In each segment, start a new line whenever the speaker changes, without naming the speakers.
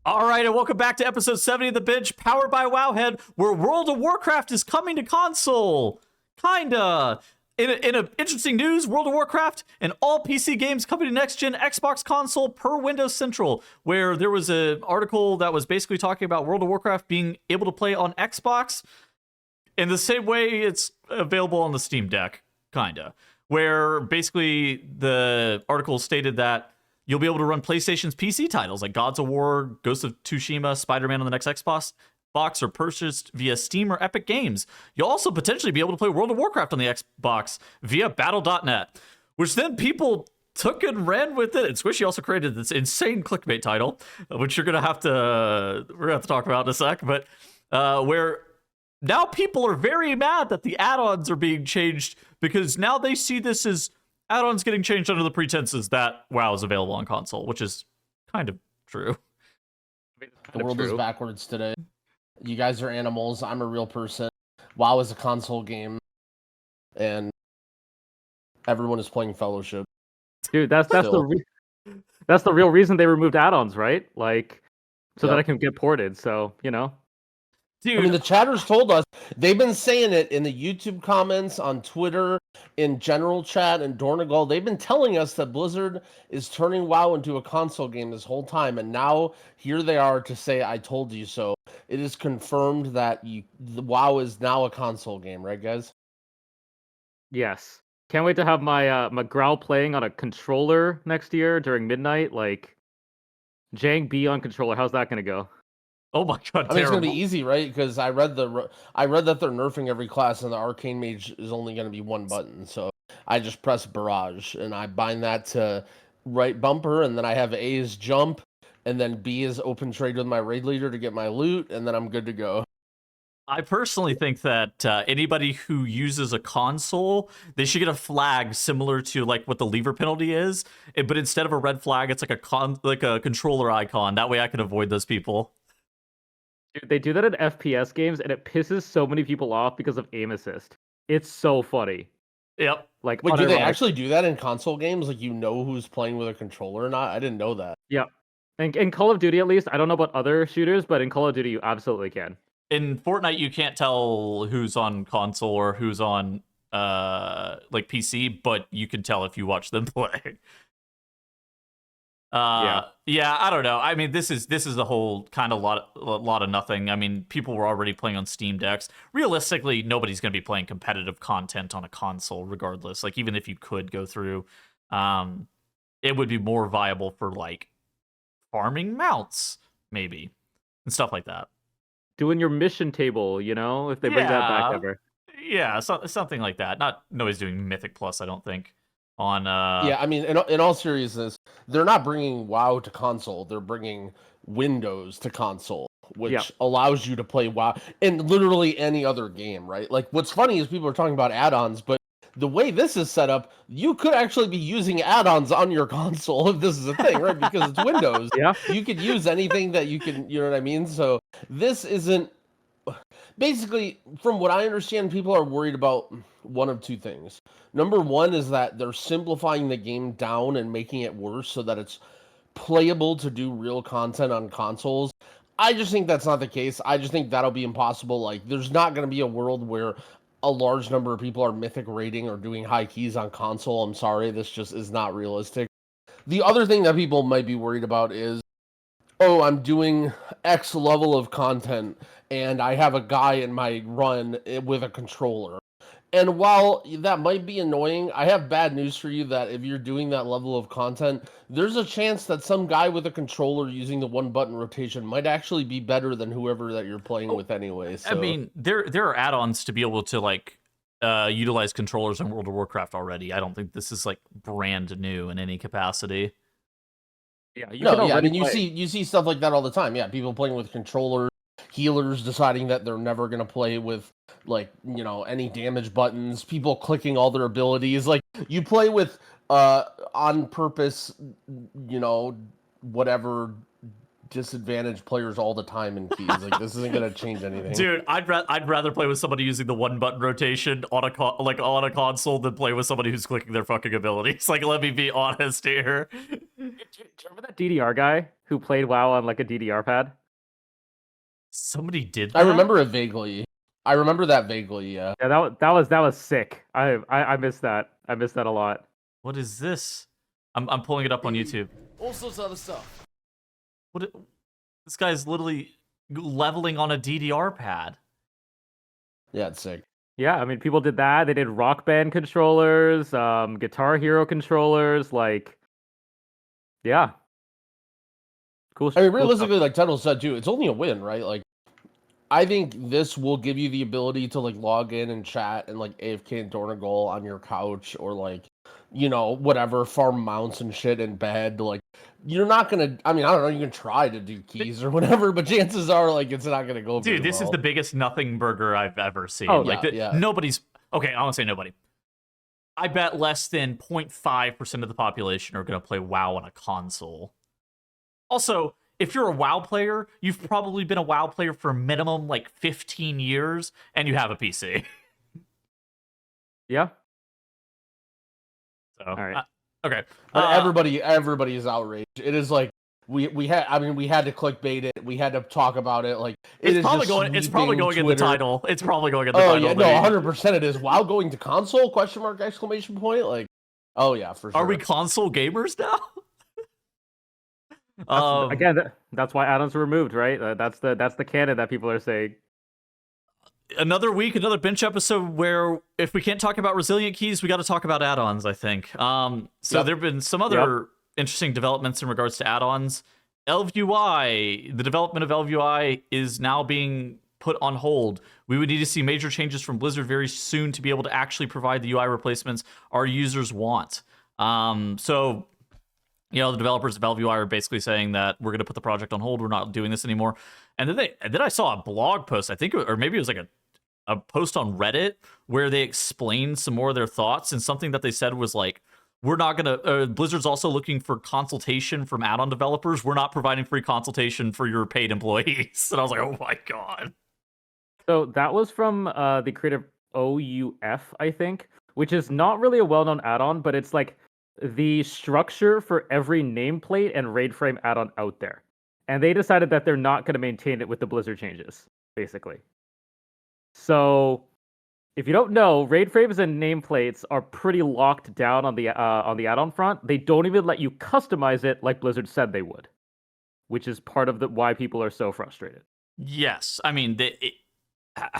All right, and welcome back to episode 70 of The Bench, powered by Wowhead, where World of Warcraft is coming to console. Kinda. In a interesting news, World of Warcraft and all PC games coming to next-gen Xbox console per Windows Central, where there was an article that was basically talking about World of Warcraft being able to play on Xbox in the same way it's available on the Steam Deck, kinda. Where basically the article stated that you'll be able to run PlayStation's PC titles like Gods of War, Ghost of Tsushima, Spider-Man on the next Xbox, or purchased via Steam or Epic Games. You'll also potentially be able to play World of Warcraft on the Xbox via Battle.net, which then people took and ran with it. And Squishy also created this insane clickbait title, which we're gonna have to talk about in a sec. But where now people are very mad that the add-ons are being changed because now they see this as add-ons getting changed under the pretenses that WoW is available on console, which is kind of true.
The world is backwards today. You guys are animals. I'm a real person. WoW is a console game, and everyone is playing Fellowship.
Dude, that's the real reason they removed add-ons, right? Like, so that I can get ported. So
Dude,
I mean, the chatters told us, they've been saying it in the YouTube comments, on Twitter, in general chat, and Dornagal. They've been telling us that Blizzard is turning WoW into a console game this whole time, and now here they are to say, I told you so. It is confirmed that the WoW is now a console game, right, guys?
Yes. Can't wait to have my Growl playing on a controller next year during midnight. Like, Jang B on controller. How's that gonna go?
oh my god,
I mean, it's gonna be easy, right? Because I read that they're nerfing every class, and the Arcane Mage is only gonna be one button. So I just press Barrage, and I bind that to right bumper, and then I have A is jump, and then B is open trade with my raid leader to get my loot, and then I'm good to go.
I personally think that anybody who uses a console, they should get a flag similar to like what the lever penalty is, but instead of a red flag, it's like a controller icon. That way, I can avoid those people.
Dude, they do that in FPS games, and it pisses so many people off because of aim assist. It's so funny.
Yep.
Like,
Wait, do they actually do that in console games? Like, you know who's playing with a controller or not? I didn't know that.
Yeah. And in Call of Duty, at least, I don't know about other shooters, but in Call of Duty, you absolutely can.
In Fortnite, you can't tell who's on console or who's on like PC, but you can tell if you watch them play. Yeah, I don't know. I mean, this is a whole kind of lot of nothing. I mean, people were already playing on Steam Decks. Realistically, nobody's going to be playing competitive content on a console, regardless. Like, even if you could go through, it would be more viable for like farming mounts, maybe, and stuff like that.
Doing your mission table, if they bring that back ever.
Yeah, something like that. Nobody's doing Mythic Plus, I don't think. On
yeah, I mean, in all seriousness, they're not bringing WoW to console. They're bringing Windows to console, which allows you to play WoW in literally any other game, right? Like, what's funny is people are talking about add-ons, but the way this is set up, you could actually be using add-ons on your console if this is a thing, right? Because it's Windows.
Yeah.
You could use anything that you can, you know what I mean? So this isn't... Basically, from what I understand, people are worried about one of two things. Number one is that they're simplifying the game down and making it worse so that it's playable to do real content on consoles. I just think that's not the case. I just think that'll be impossible. Like, there's not going to be a world where a large number of people are mythic rating or doing high keys on console. I'm sorry, this just is not realistic. The other thing that people might be worried about is, oh, I'm doing X level of content, and I have a guy in my run with a controller. And while that might be annoying, I have bad news for you that if you're doing that level of content, there's a chance that some guy with a controller using the one-button rotation might actually be better than whoever that you're playing with anyway. So.
I mean, there are add-ons to be able to, like, utilize controllers in World of Warcraft already. I don't think this is, like, brand new in any capacity.
Yeah,
I mean, you see stuff like that all the time. Yeah, people playing with controllers, healers deciding that they're never going to play with, like, any damage buttons, people clicking all their abilities. Like, you play with on purpose, whatever disadvantaged players all the time in keys. Like, this isn't going to change anything.
Dude, I'd rather play with somebody using the one button rotation on a console than play with somebody who's clicking their fucking abilities. Like, let me be honest here.
Do you remember that DDR guy who played WoW on like a DDR pad?
Somebody did that?
I remember it vaguely. I remember that vaguely. Yeah.
Yeah, that was sick. I missed that. I missed that a lot.
What is this? I'm pulling it up on YouTube.
All sorts of other stuff.
This guy's literally leveling on a DDR pad.
Yeah, it's sick.
Yeah, I mean, people did that. They did Rock Band controllers, Guitar Hero controllers, like, yeah, cool.
I mean,
cool
realistically, like Tuttle said too, it's only a win, right? Like, I think this will give you the ability to like log in and chat and like AFK and Dornagle on your couch or like, you know, whatever, farm mounts and shit in bed. Like, you're not gonna. I mean, I don't know. You can try to do keys or whatever, but chances are like it's not gonna go.
Dude, this
well.
is the biggest nothing burger I've ever seen.
Oh,
like,
yeah.
nobody's okay. I won't say nobody. I bet less than 0.5% of the population are gonna play WoW on a console. Also, if you're a WoW player, you've probably been a WoW player for minimum like 15 years, and you have a PC.
Yeah.
So,
All right.
Okay.
But everybody is outraged. It is like we had. I mean, we had to clickbait it. We had to talk about it. Like
It's
is
probably
just
going. It's probably
sweeping
going in the
Twitter.
title. It's probably going in the
Oh
title.
yeah, no, 100% it is. WoW going to console? Question mark! Exclamation point! Like, oh yeah, for sure.
Are we console gamers now?
Again, that's why add-ons are removed, right? That's the canon that people are saying.
Another week, another bench episode where if we can't talk about resilient keys, we got to talk about add-ons, I think. So
Yep.
there have been some other interesting developments in regards to add-ons. Elvui, the development of Elvui is now being put on hold. We would need to see major changes from Blizzard very soon to be able to actually provide the UI replacements our users want. So, you know, the developers of Elvui are basically saying that we're going to put the project on hold. We're not doing this anymore. And then I saw a blog post, I think, or maybe it was like a post on Reddit where they explained some more of their thoughts, and something that they said was like, we're not gonna Blizzard's also looking for consultation from add-on developers. We're not providing free consultation for your paid employees. And I was like, oh my god.
So that was from the creator OUF, I think, which is not really a well-known add-on, but it's like the structure for every nameplate and raid frame add-on out there. And they decided that they're not going to maintain it with the Blizzard changes, basically. So, if you don't know, raid frames and nameplates are pretty locked down on the add-on front. They don't even let you customize it like Blizzard said they would, which is part of why people are so frustrated.
Yes, I mean, I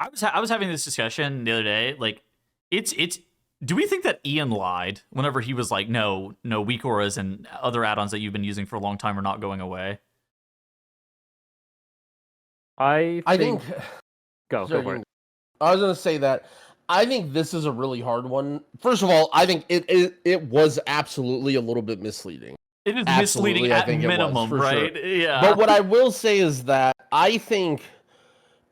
was having this discussion the other day. Like, it's. Do we think that Ian lied whenever he was like, no, weak auras and other add-ons that you've been using for a long time are not going away?
I think go for it.
I was gonna say that I think this is a really hard one. First of all, I think it was absolutely a little bit misleading.
It is
Absolutely,
misleading
I
at
think it was,
minimum,
for
right?
sure.
Yeah.
But what I will say is that I think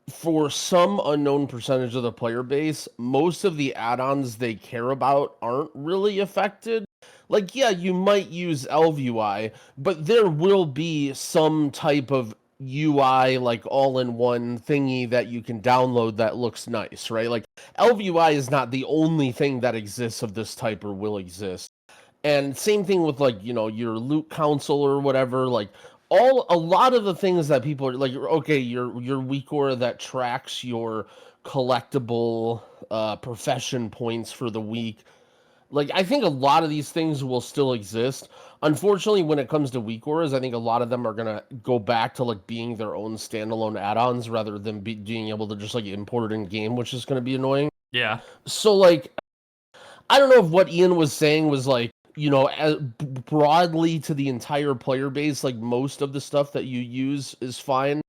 for some unknown percentage of the player base, most of the add-ons they care about aren't really affected. Like, yeah, you might use Elvui, but there will be some type of UI, like all-in-one thingy that you can download that looks nice, right? Like, Elvui is not the only thing that exists of this type or will exist. And same thing with, like, you know, your loot council or whatever, like, a lot of the things that people are like, okay, your weak aura that tracks your collectible profession points for the week. Like, I think a lot of these things will still exist. Unfortunately, when it comes to weak auras, I think a lot of them are gonna go back to like being their own standalone add-ons rather than being able to just like import it in game, which is gonna be annoying.
Yeah.
So like, I don't know if what Ian was saying was like, you know, broadly to the entire player base, like most of the stuff that you use is fine.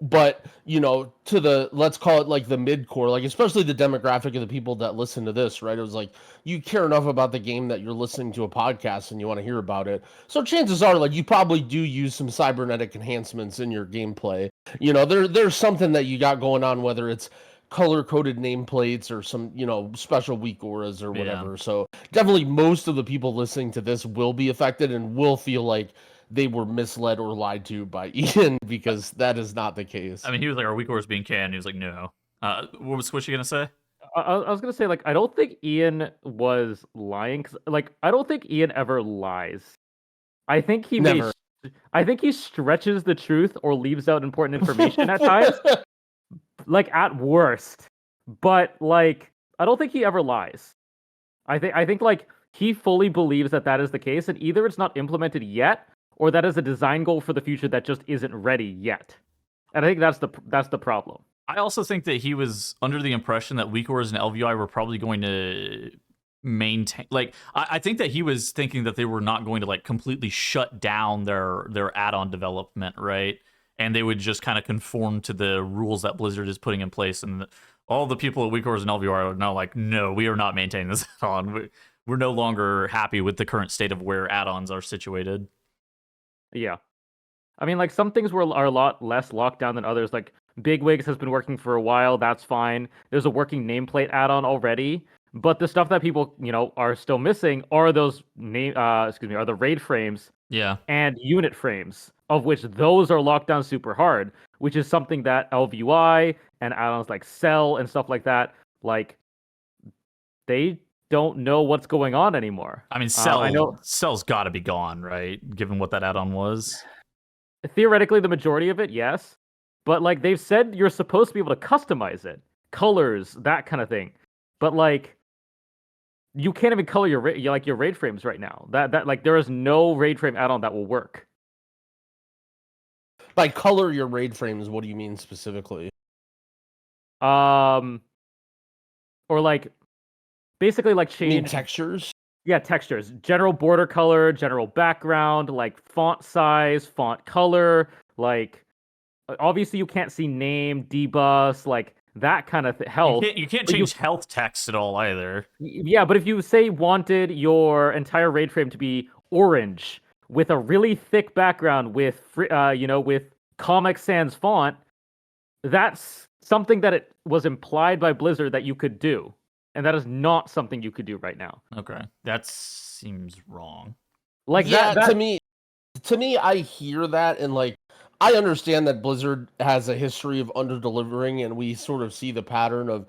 But, you know, to the, let's call it like the mid-core, like especially the demographic of the people that listen to this, right? It was like, you care enough about the game that you're listening to a podcast and you want to hear about it. So chances are, like, you probably do use some cybernetic enhancements in your gameplay. You know, there's something that you got going on, whether it's color-coded nameplates or some, you know, special weak auras or whatever.
Yeah.
So definitely most of the people listening to this will be affected and will feel like they were misled or lied to by Ian, because that is not the case.
I mean, he was like, "Our weak core is being canned." He was like, "No." What was Squishy gonna say?
I was gonna say, like, I don't think Ian was lying, 'cause, like, I don't think Ian ever lies. I think he
Never.
I think he stretches the truth or leaves out important information at times, like at worst. But like, I don't think he ever lies. I think like he fully believes that that is the case, and either it's not implemented yet, or that is a design goal for the future that just isn't ready yet. And I think that's the problem.
I also think that he was under the impression that WeakOrs and LVI were probably going to maintain. Like, I think that he was thinking that they were not going to like completely shut down their add-on development, right? And they would just kind of conform to the rules that Blizzard is putting in place. And all the people at WeakOrs and LVI are now like, no, we are not maintaining this add-on. We're no longer happy with the current state of where add-ons are situated.
Yeah. I mean, like some things are a lot less locked down than others. Like Bigwigs has been working for a while. That's fine. There's a working nameplate add-on already. But the stuff that people, are still missing are those are the raid frames
Yeah.
and unit frames, of which those are locked down super hard, which is something that LVI and add-ons like Cell and stuff like that, like they don't know what's going on anymore.
I mean,
I know
Cell's got to be gone, right? Given what that add-on was.
theoretically the majority of it, yes, but like they've said, you're supposed to be able to customize it, colors, that kind of thing, but like you can't even color your raid frames right now. That like there is no raid frame add-on that will work.
By color your raid frames, what do you mean specifically?
Or like basically like
You mean
change
textures?
Yeah, textures, general border color, general background, like font size, font color, like obviously you can't see name, debus, like that kind of health.
You can't
But
change health text at all either.
Yeah, but if you say wanted your entire raid frame to be orange with a really thick background with with Comic Sans font, that's something that it was implied by Blizzard that you could do, and that is not something you could do right now.
Okay, that seems wrong.
Like
yeah,
that
to me, I hear that and like I understand that Blizzard has a history of under-delivering, and we sort of see the pattern of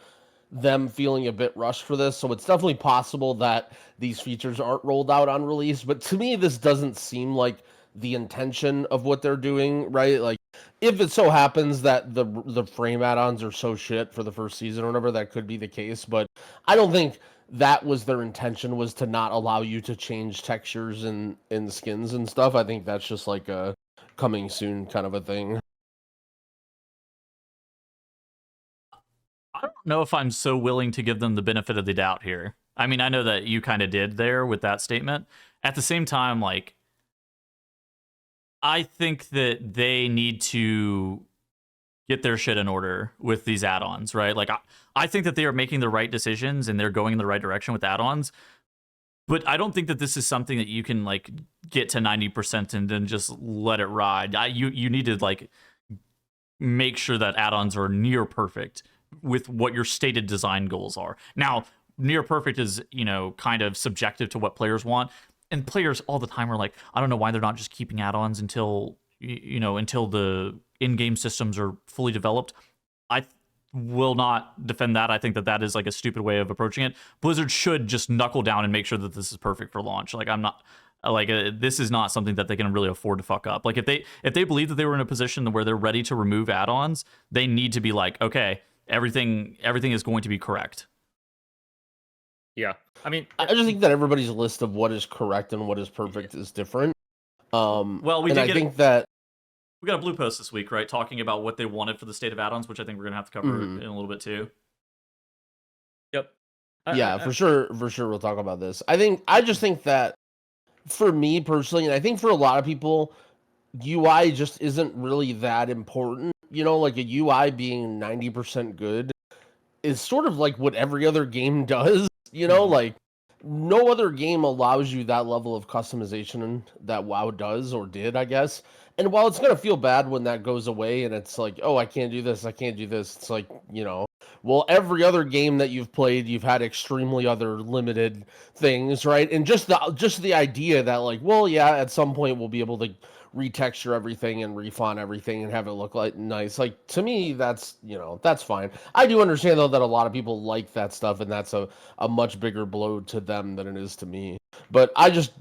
them feeling a bit rushed for this. So it's definitely possible that these features aren't rolled out on release. But to me, this doesn't seem like the intention of what they're doing, right? Like, if it so happens that the frame add-ons are so shit for the first season or whatever, that could be the case. But I don't think that was their intention, was to not allow you to change textures and skins and stuff. I think that's just like a coming soon kind of a thing.
I don't know if I'm so willing to give them the benefit of the doubt here. I mean, I know that you kind of did there with that statement. At the same time, like, I think that they need to get their shit in order with these add-ons, right? Like, I think that they are making the right decisions and they're going in the right direction with add-ons. But I don't think that this is something that you can like get to 90% and then just let it ride. You need to like make sure that add-ons are near perfect with what your stated design goals are. Now, near perfect is, kind of subjective to what players want. And players all the time are like, I don't know why they're not just keeping add-ons until the in-game systems are fully developed. I will not defend that. I think that is like a stupid way of approaching it. Blizzard should just knuckle down and make sure that this is perfect for launch. Like, I'm not like this is not something that they can really afford to fuck up. Like, if they believe that they were in a position where they're ready to remove add-ons, they need to be like, okay, everything is going to be correct.
Yeah. I mean,
I just think that everybody's list of what is correct and what is perfect is different.
Well, we
think that
we got a blue post this week, right, talking about what they wanted for the state of add-ons, which I think we're gonna have to cover in a little bit too.
Yep.
For sure we'll talk about this. I just think that for me personally, and I think for a lot of people, UI just isn't really that important. Like a UI being 90% good is sort of like what every other game does. Like no other game allows you that level of customization that WoW does or did, I guess. And while it's going to feel bad when that goes away and it's like, oh, I can't do this, it's like, well, every other game that you've played, you've had extremely other limited things, right? And just the idea that like, well, yeah, at some point we'll be able to retexture everything and refont everything and have it look like nice. Like, to me, that's fine. I do understand though that a lot of people like that stuff, and that's a much bigger blow to them than it is to me. But I just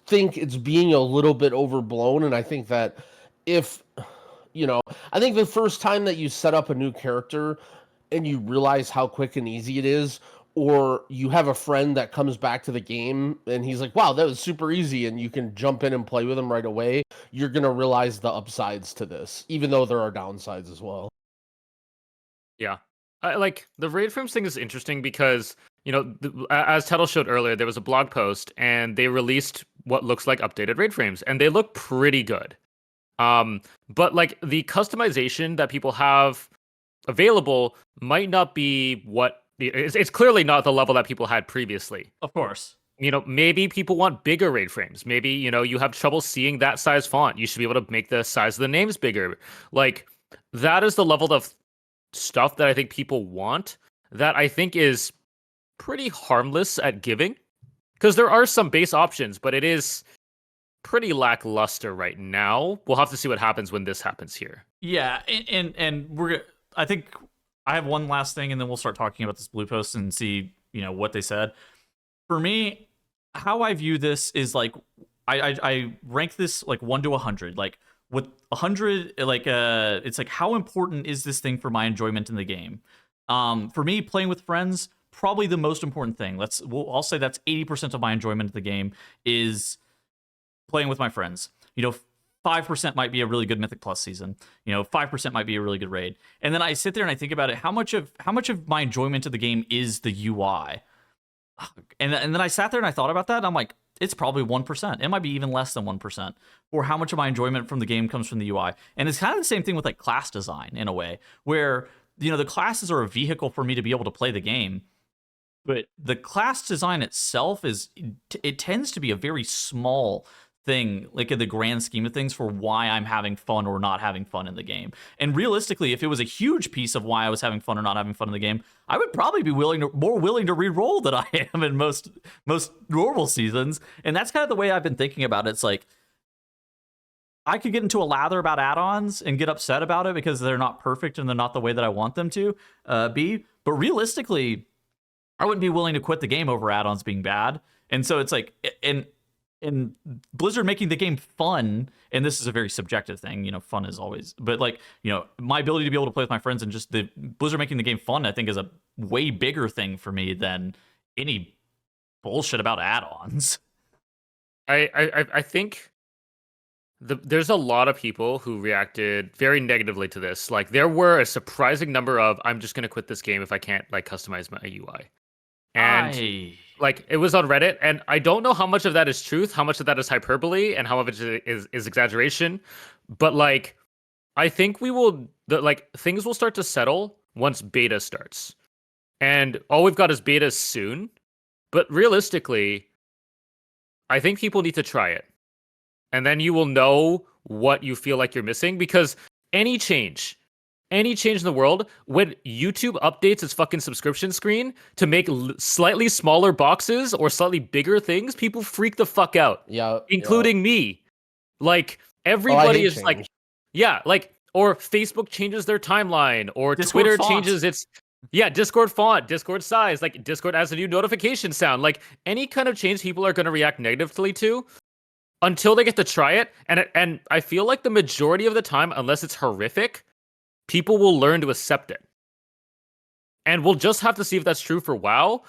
think it's being a little bit overblown, and I think that if I think the first time that you set up a new character and you realize how quick and easy it is, or you have a friend that comes back to the game and he's like, wow, that was super easy, and you can jump in and play with him right away, you're going to realize the upsides to this, even though there are downsides as well.
Yeah. Like, the raid frames thing is interesting because, as Tuttle showed earlier, there was a blog post and they released what looks like updated raid frames, and they look pretty good. But like the customization that people have available might not be it's clearly not the level that people had previously.
Of course.
Maybe people want bigger raid frames. Maybe, you have trouble seeing that size font. You should be able to make the size of the names bigger. Like, that is the level of stuff that I think people want, that I think is pretty harmless at giving. Because there are some base options, but it is pretty lackluster right now. We'll have to see what happens when this happens here.
Yeah, and I think I have one last thing, and then we'll start talking about this blue post and see, what they said. For me, how I view this is like I rank this like 1 to 100. Like with 100, like it's like, how important is this thing for my enjoyment in the game? For me, playing with friends, probably the most important thing. I'll say that's 80% of my enjoyment of the game is playing with my friends. 5% might be a really good Mythic Plus season. 5% might be a really good raid. And then I sit there and I think about it. How much of my enjoyment of the game is the UI? And then I sat there and I thought about that. And I'm like, it's probably 1%. It might be even less than 1%. Or how much of my enjoyment from the game comes from the UI. And it's kind of the same thing with like class design in a way, where the classes are a vehicle for me to be able to play the game. But the class design itself it tends to be a very small thing, like in the grand scheme of things, for why I'm having fun or not having fun in the game. And realistically, if it was a huge piece of why I was having fun or not having fun in the game, I would probably be more willing to re-roll than I am in most normal seasons. And that's kind of the way I've been thinking about it. It's like, I could get into a lather about add-ons and get upset about it because they're not perfect and they're not the way that I want them to be. But realistically, I wouldn't be willing to quit the game over add-ons being bad. And so it's like, and Blizzard making the game fun, and this is a very subjective thing, fun is always, but like, my ability to be able to play with my friends and just the Blizzard making the game fun, I think is a way bigger thing for me than any bullshit about add-ons.
I think there's a lot of people who reacted very negatively to this. Like, there were a surprising number of, I'm just going to quit this game if I can't like customize my UI. And like, it was on Reddit, and I don't know how much of that is truth, how much of that is hyperbole, and how much of it is exaggeration. But like, I think things will start to settle once beta starts. And all we've got is beta soon. But realistically, I think people need to try it. And then you will know what you feel like you're missing, because any change in the world, when YouTube updates its fucking subscription screen to make slightly smaller boxes or slightly bigger things, people freak the fuck out.
Yeah.
Including me. Like, everybody is
change.
like, or Facebook changes their timeline, or
Discord
Twitter
font.
changes its Discord font, Discord size, like Discord adds a new notification sound. Like, any kind of change people are going to react negatively to until they get to try it. And I feel like the majority of the time, unless it's horrific, people will learn to accept it. And we'll just have to see if that's true for WoW,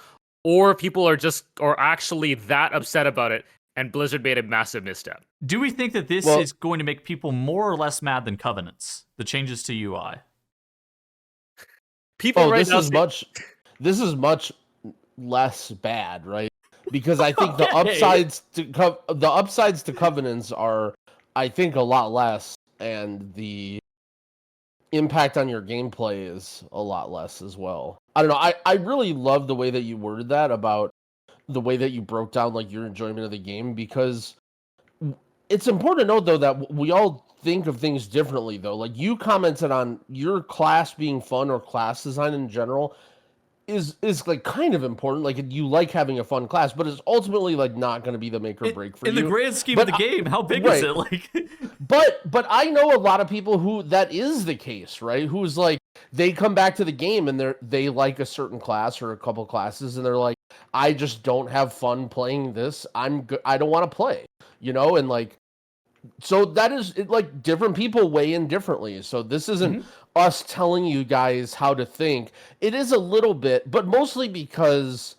or people are actually that upset about it, and Blizzard made a massive misstep.
Do we think that this is going to make people more or less mad than Covenants, the changes to UI?
People
this is much less bad, right? Because I think the upsides to Covenants are, I think, a lot less, and the impact on your gameplay is a lot less as well. I don't know. I really love the way that you worded that, about the way that you broke down like your enjoyment of the game, because it's important to note though that we all think of things differently though. Like, you commented on your class being fun, or class design in general is like kind of important. Like, you like having a fun class, but it's ultimately like not going to be the make or break for you.
In the grand scheme of the game, how big is it? Like,
but I know a lot of people who that is the case, right? Who's like, they come back to the game and they like a certain class or a couple classes, and they're like, I just don't have fun playing this. I don't want to play, and like, so that is like different people weigh in differently. So this isn't us telling you guys how to think. It is a little bit, but mostly because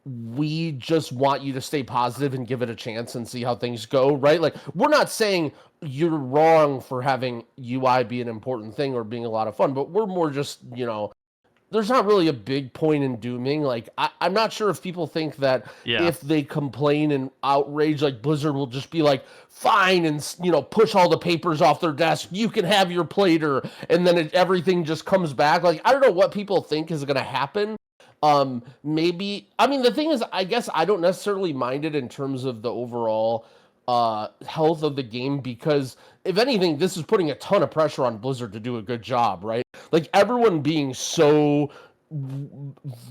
we just want you to stay positive and give it a chance and see how things go, right? Like, we're not saying you're wrong for having UI be an important thing or being a lot of fun, but we're more just, there's not really a big point in dooming. Like, I'm not sure if people think that if they complain and outrage, like, Blizzard will just be like, fine, and, push all the papers off their desk. You can have your plater, and then everything just comes back. Like, I don't know what people think is going to happen. Maybe, I mean, the thing is, I guess I don't necessarily mind it in terms of the overall health of the game, because if anything, this is putting a ton of pressure on Blizzard to do a good job, right? Like, everyone being so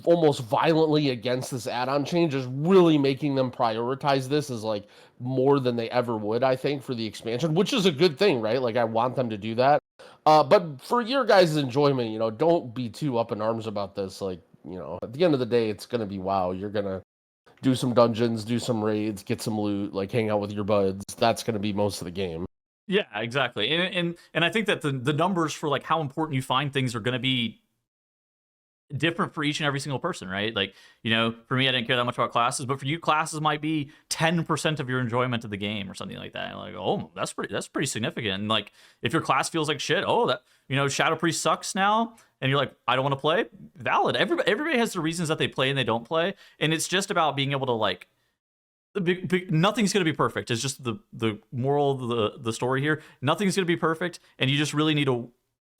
almost violently against this add-on change is really making them prioritize this as like more than they ever would, I think, for the expansion, which is a good thing, right? Like, I want them to do that. But for your guys' enjoyment, don't be too up in arms about this. Like, at the end of the day, it's going to be WoW. You're going to do some dungeons, do some raids, get some loot, like hang out with your buds. That's going to be most of the game.
Yeah, exactly. And I think that the numbers for like how important you find things are going to be different for each and every single person, right? Like, for me, I didn't care that much about classes, but for you, classes might be 10% of your enjoyment of the game or something like that. And like, oh, that's pretty significant. And like, if your class feels like shit, Shadow Priest sucks now, and you're like, I don't want to play. Valid. Everybody has the reasons that they play and they don't play, and it's just about being able to like. Nothing's going to be perfect. It's just the moral of the story here. Nothing's going to be perfect, and you just really need to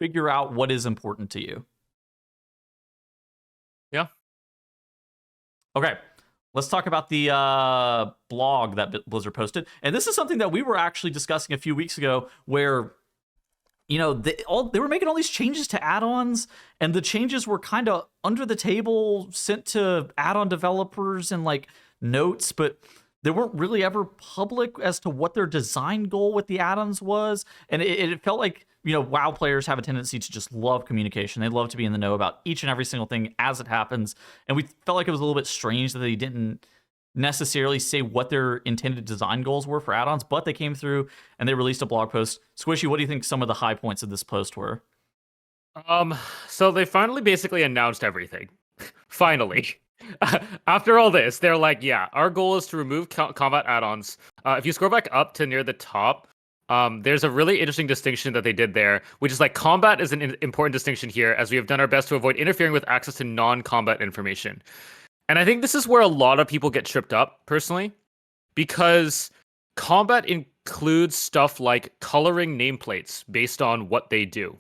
figure out what is important to you.
Yeah.
Okay, let's talk about the blog that Blizzard posted. And this is something that we were actually discussing a few weeks ago, where, they were making all these changes to add-ons, and the changes were kind of under the table, sent to add-on developers and like notes, but they weren't really ever public as to what their design goal with the add-ons was. And it felt like, WoW players have a tendency to just love communication. They love to be in the know about each and every single thing as it happens. And we felt like it was a little bit strange that they didn't necessarily say what their intended design goals were for add-ons, but they came through and they released a blog post. Squishy, what do you think some of the high points of this post were?
So they finally basically announced everything. Finally. After all this, they're like, yeah, our goal is to remove combat add-ons. If you scroll back up to near the top, there's a really interesting distinction that they did there, which is like combat is an important distinction here, as we have done our best to avoid interfering with access to non-combat information. And I think this is where a lot of people get tripped up, personally, because combat includes stuff like coloring nameplates based on what they do.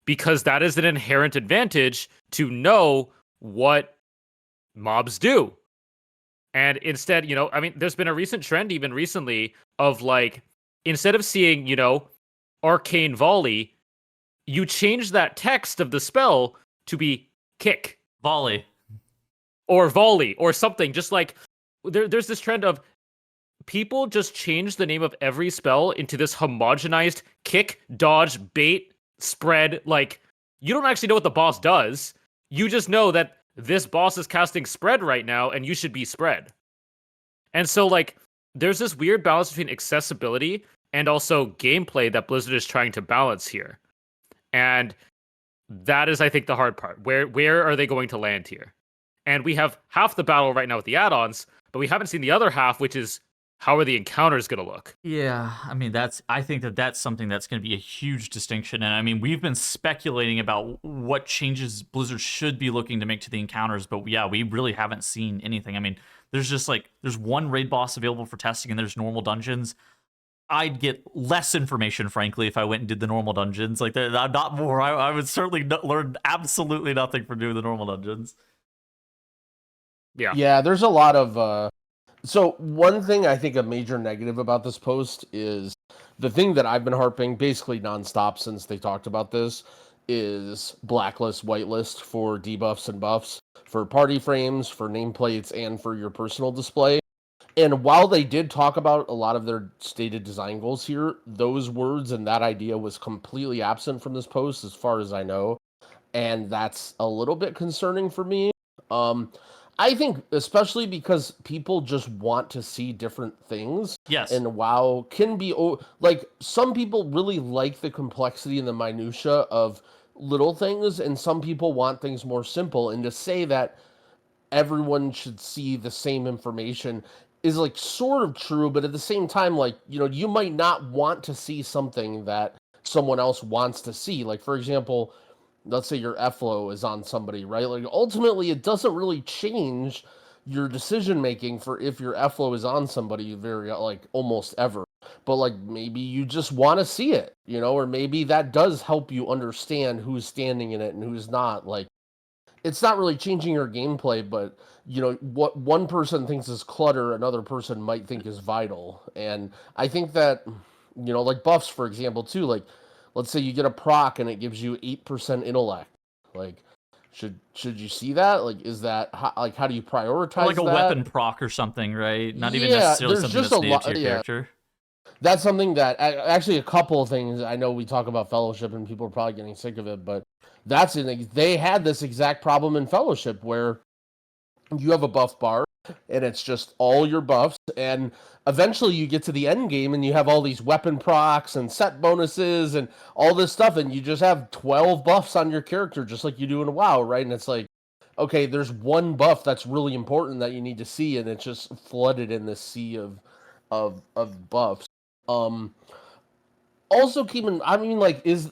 Because that is an inherent advantage to know what mobs do. And instead, there's been a recent trend even recently of like, instead of seeing, arcane volley, you change that text of the spell to be kick.
Volley.
Or volley or something. Just like, there's this trend of people just change the name of every spell into this homogenized kick, dodge, bait, spread. Like, you don't actually know what the boss does. You just know that this boss is casting spread right now, and you should be spread. And so, like, there's this weird balance between accessibility and also gameplay that Blizzard is trying to balance here. And that is, I think, the hard part. Where are they going to land here? And we have half the battle right now with the add-ons, but we haven't seen the other half, which is how are the encounters going to look?
Yeah, I mean, I think that's something that's going to be a huge distinction. And I mean, we've been speculating about what changes Blizzard should be looking to make to the encounters, but yeah, we really haven't seen anything. I mean, there's one raid boss available for testing, and there's normal dungeons. I'd get less information, frankly, if I went and did the normal dungeons. Like, not more. I would certainly learn absolutely nothing from doing the normal dungeons.
Yeah, there's a lot of... So one thing I think a major negative about this post is the thing that I've been harping basically nonstop since they talked about this is blacklist, whitelist for debuffs and buffs, for party frames, for nameplates, and for your personal display. And while they did talk about a lot of their stated design goals here, those words and that idea was completely absent from this post as far as I know. And that's a little bit concerning for me. I think especially because people just want to see different things.
Yes.
And WoW can be like some people really like the complexity and the minutia of little things, and some people want things more simple. And to say that everyone should see the same information is like sort of true, but at the same time, like, you know, you might not want to see something that someone else wants to see. Like, for example, let's say your FLO is on somebody, right? Like, ultimately, it doesn't really change your decision making for if your FLO is on somebody very, like, almost ever. But, like, maybe you just want to see it, you know, or maybe that does help you understand who's standing in it and who's not. Like, it's not really changing your gameplay, but you know what one person thinks is clutter, another person might think is vital. And I think that, you know, like buffs, for example, too. Like, let's say you get a proc and it gives you 8% intellect. Like, should you see that? Like, is that like how do you prioritize
Or like a
that?
weapon proc or something, right? Not even
Yeah,
necessarily
there's
something
just
that's
a
new
lot.
to your
Yeah,
character.
that's something that actually a couple of things. I know we talk about Fellowship and people are probably getting sick of it, but they had this exact problem in Fellowship where you have a buff bar and it's just all your buffs, and eventually you get to the end game and you have all these weapon procs and set bonuses and all this stuff, and you just have 12 buffs on your character just like you do in WoW, right? And it's like, okay, there's one buff that's really important that you need to see, and it's just flooded in this sea of buffs. um Also keep in, I mean, like, is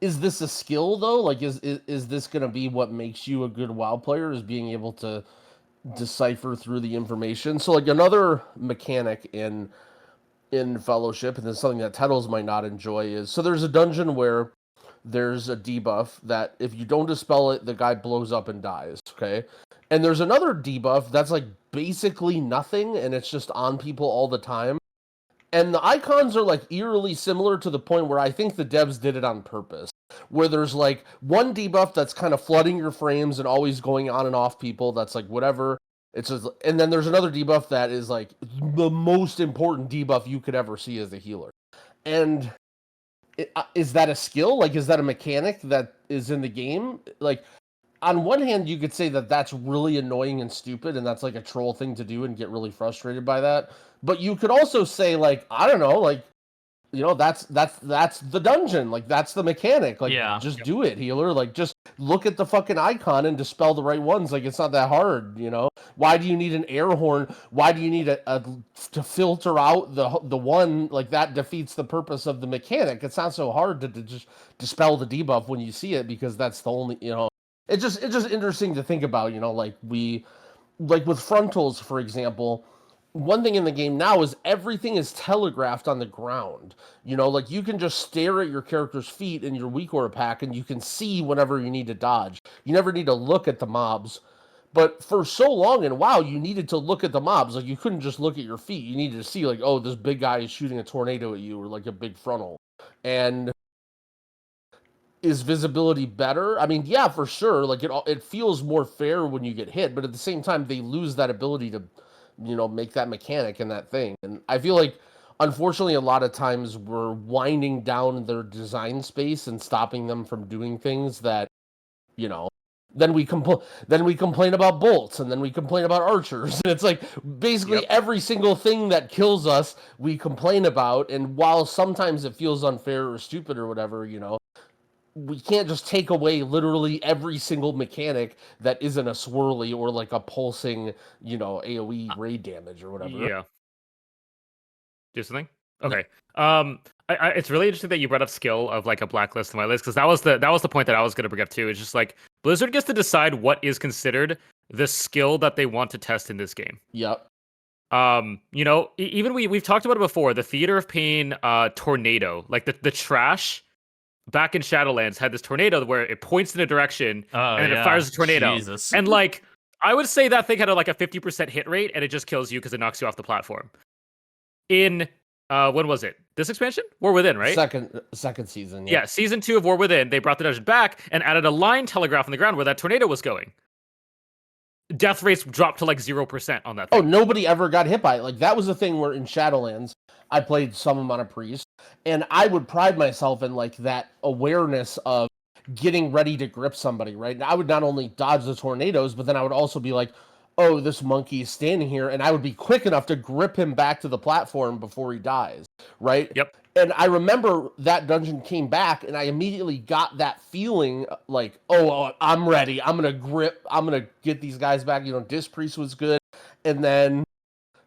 this a skill though? Like, is this gonna be what makes you a good WoW player, is being able to decipher through the information? So, like, another mechanic in Fellowship, and this is something that Tettles might not enjoy, is so there's a dungeon where there's a debuff that if you don't dispel it, the guy blows up and dies. Okay, and there's another debuff that's like basically nothing, and it's just on people all the time. And the icons are like eerily similar to the point where I think the devs did it on purpose. Where there's like one debuff that's kind of flooding your frames and always going on and off people. That's like whatever. It's just, and then there's another debuff that is like the most important debuff you could ever see as a healer. And is that a skill? Like, is that a mechanic that is in the game? Like, on one hand, you could say that that's really annoying and stupid, and that's like a troll thing to do and get really frustrated by that. But you could also say, like, I don't know, like, you know, that's the dungeon, like, that's the mechanic, like,
Yeah.
just do it, healer. Like, just look at the fucking icon and dispel the right ones. Like, it's not that hard, you know. Why do you need an air horn? Why do you need a to filter out the one? Like, that defeats the purpose of the mechanic. It's not so hard to just dispel the debuff when you see it, because that's the only, you know. It's just interesting to think about, you know, like with frontals, for example. One thing in the game now is everything is telegraphed on the ground. You know, like, you can just stare at your character's feet in your weak aura pack and you can see whenever you need to dodge. You never need to look at the mobs. But for so long in WoW, you needed to look at the mobs. Like, you couldn't just look at your feet. You needed to see, like, oh, this big guy is shooting a tornado at you, or like a big frontal. And is visibility better? I mean, yeah, for sure. Like, it feels more fair when you get hit, but at the same time, they lose that ability to, you know, make that mechanic and that thing. And I feel like, unfortunately, a lot of times we're winding down their design space and stopping them from doing things that, you know. Then we complain about bolts, and then we complain about archers. And it's like basically every single thing that kills us, we complain about. And while sometimes it feels unfair or stupid or whatever, you know, we can't just take away literally every single mechanic that isn't a swirly or like a pulsing, you know, AoE raid damage or whatever.
Yeah. Do something? Okay. It's really interesting that you brought up skill of like a blacklist on my list, because that was the point that I was going to bring up too. It's just like Blizzard gets to decide what is considered the skill that they want to test in this game.
Yep.
You know, even we've talked about it before. The Theater of Pain tornado, like the trash back in Shadowlands had this tornado where it points in a direction and it fires a tornado.
Jesus.
And like, I would say that thing had like a 50% hit rate, and it just kills you because it knocks you off the platform. In when was it? This expansion? War Within, right?
Second season.
Yeah, season 2 of War Within, they brought the dungeon back and added a line telegraph on the ground where that tornado was going. Death rates dropped to like 0% on that thing.
Oh, nobody ever got hit by it. Like, that was the thing where in Shadowlands, I played some amount of Priest, and I would pride myself in like that awareness of getting ready to grip somebody, right? And I would not only dodge the tornadoes, but then I would also be like, oh, this monkey is standing here, and I would be quick enough to grip him back to the platform before he dies, right?
Yep.
And I remember that dungeon came back, and I immediately got that feeling like, oh, I'm ready. I'm gonna get these guys back. Disc Priest was good, and then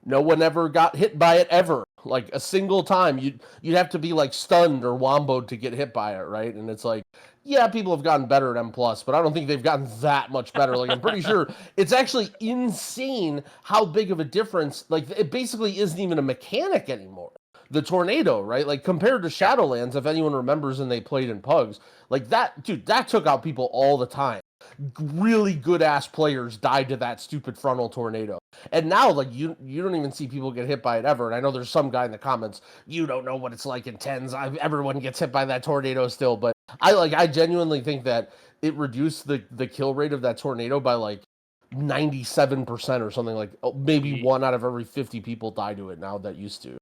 no one ever got hit by it ever. Like a single time, you'd have to be like stunned or womboed to get hit by it, right? And it's like, yeah, people have gotten better at M+, but I don't think they've gotten that much better. Like, I'm pretty sure it's actually insane how big of a difference. Like, it basically isn't even a mechanic anymore. The tornado, right? Like, compared to Shadowlands, if anyone remembers and they played in Pugs, like that, dude, that took out people all the time. Really good ass players died to that stupid frontal tornado. And now, like, you don't even see people get hit by it ever. And I know there's some guy in the comments, you don't know what it's like in tens. Everyone gets hit by that tornado still, but I genuinely think that it reduced the kill rate of that tornado by like 97% or something. Like maybe 1 out of every 50 people die to it now that used to.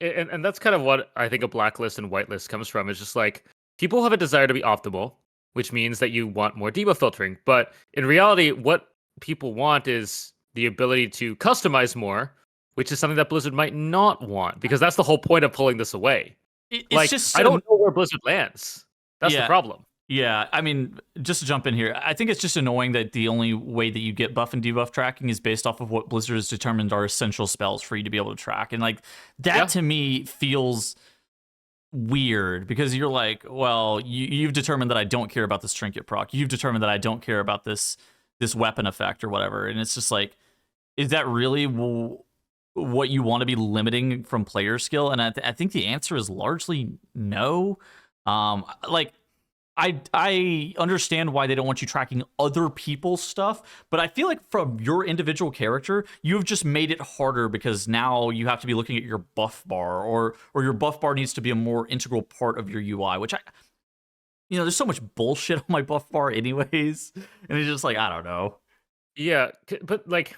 And that's kind of what I think a blacklist and whitelist comes from. It's just like people have a desire to be optimal, which means that you want more debuff filtering. But in reality, what people want is the ability to customize more, which is something that Blizzard might not want, because that's the whole point of pulling this away.
It's just
I don't know where Blizzard lands. That's the problem.
Yeah, I mean, just to jump in here, I think it's just annoying that the only way that you get buff and debuff tracking is based off of what Blizzard has determined are essential spells for you to be able to track. And like that to me feels weird, because you're like, well, you've determined that I don't care about this trinket proc. You've determined that I don't care about this weapon effect or whatever. And it's just like, is that really what you want to be limiting from player skill? And I think the answer is largely no. Like, I understand why they don't want you tracking other people's stuff, but I feel like from your individual character, you've just made it harder, because now you have to be looking at your buff bar, or your buff bar needs to be a more integral part of your UI, which there's so much bullshit on my buff bar anyways, and it's just like, I don't know.
Yeah, but like,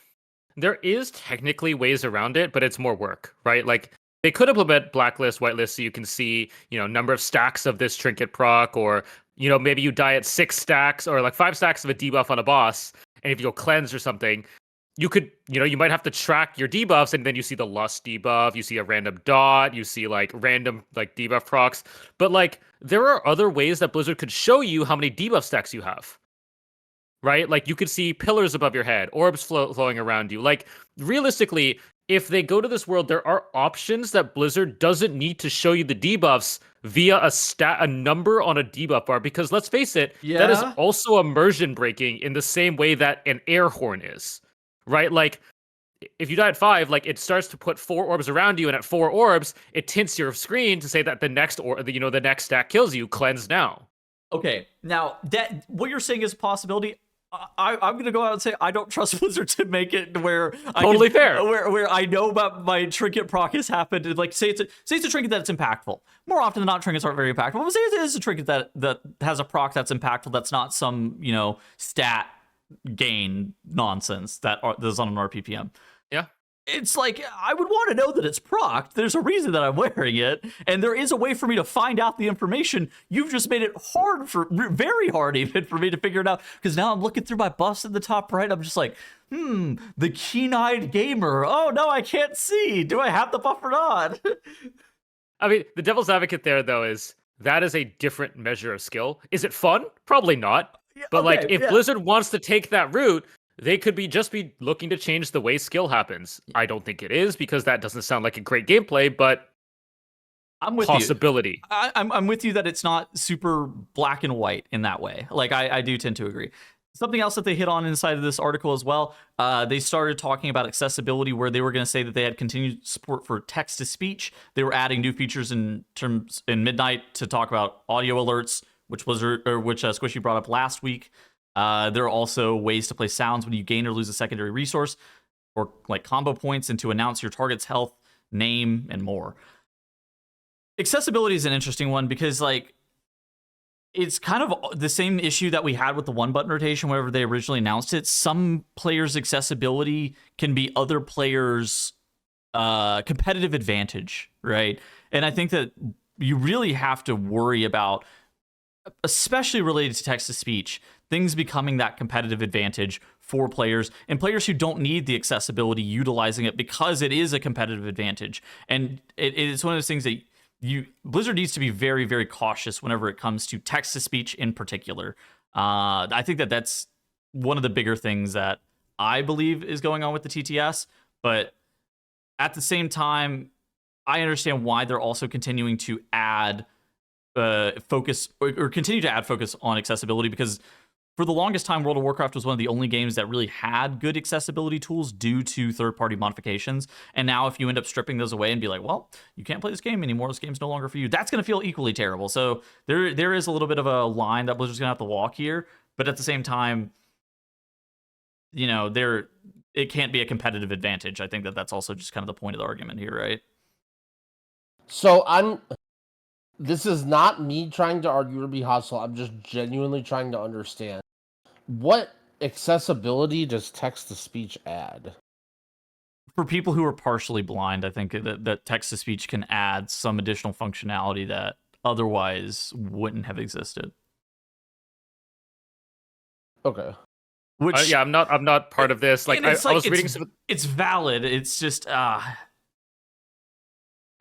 there is technically ways around it, but it's more work, right? Like, they could implement blacklist, whitelist, so you can see, number of stacks of this trinket proc, or, maybe you die at 6 stacks or like 5 stacks of a debuff on a boss, and if you go cleanse or something, you could, you might have to track your debuffs, and then you see the lust debuff, you see a random dot, you see like random like debuff procs. But like, there are other ways that Blizzard could show you how many debuff stacks you have. Right? Like, you could see pillars above your head, orbs flowing around you. Like, realistically, if they go to this world, there are options that Blizzard doesn't need to show you the debuffs via a number on a debuff bar, because let's face it, that is also immersion breaking in the same way that an air horn is, right? Like, if you die at 5, like, it starts to put 4 orbs around you, and at 4 orbs, it tints your screen to say that the next the next stack kills you. Cleanse now.
Okay, now that what you're saying is a possibility. I'm gonna go out and say I don't trust Blizzard to make it where
fair.
Where I know about my trinket proc has happened. And like, say it's a trinket that's impactful. More often than not, trinkets aren't very impactful. But say it is a trinket that has a proc that's impactful. That's not some stat gain nonsense that's on an RPPM.
Yeah.
It's like, I would want to know that it's procced. There's a reason that I'm wearing it, and there is a way for me to find out the information. You've just made it very hard even for me to figure it out, because now I'm looking through my buffs in the top right. I'm just like, the keen-eyed gamer. Oh no, I can't see. Do I have the buff or not?
I mean, the devil's advocate there, though, is that is a different measure of skill. Is it fun? Probably not. But if Blizzard wants to take that route, they could be looking to change the way skill happens. I don't think it is, because that doesn't sound like a great gameplay, but
I'm with
possibility.
You. I'm with you that it's not super black and white in that way. Like, I do tend to agree. Something else that they hit on inside of this article as well, they started talking about accessibility, where they were going to say that they had continued support for text-to-speech. They were adding new features in Midnight to talk about audio alerts, which Squishy brought up last week. There are also ways to play sounds when you gain or lose a secondary resource, or like combo points, and to announce your target's health, name, and more. Accessibility is an interesting one, because like, it's kind of the same issue that we had with the one button rotation whenever they originally announced it. Some players' accessibility can be other players' competitive advantage, right? And I think that you really have to worry about, especially related to text-to-speech, things becoming that competitive advantage for players and players who don't need the accessibility utilizing it because it is a competitive advantage. And it's one of those things that Blizzard needs to be very, very cautious whenever it comes to text to speech in particular. I think that's one of the bigger things that I believe is going on with the TTS, but at the same time, I understand why they're also continuing to add focus or continue to add focus on accessibility, because for the longest time, World of Warcraft was one of the only games that really had good accessibility tools due to third-party modifications. And now if you end up stripping those away and be like, well, you can't play this game anymore, this game's no longer for you, that's going to feel equally terrible. So there is a little bit of a line that Blizzard's going to have to walk here. But at the same time, you know, it can't be a competitive advantage. I think that's also just kind of the point of the argument here, right?
So this is not me trying to argue or be hostile. I'm just genuinely trying to understand. What accessibility does text-to-speech add?
For people who are partially blind, I think that text-to-speech can add some additional functionality that otherwise wouldn't have existed.
Okay.
Which
yeah, I'm not part of this. Like I was reading some.
It's valid. It's just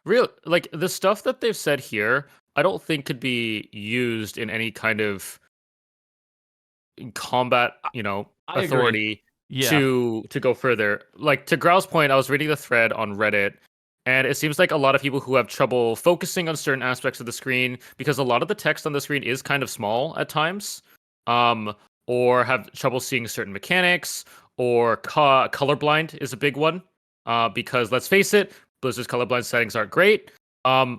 Real, like the stuff that they've said here, I don't think could be used in any kind of combat,
I
authority
yeah.
to go further. Like to Grau's point, I was reading the thread on Reddit, and it seems like a lot of people who have trouble focusing on certain aspects of the screen because a lot of the text on the screen is kind of small at times, or have trouble seeing certain mechanics, or colorblind is a big one, because let's face it, Blizzard's colorblind settings aren't great. I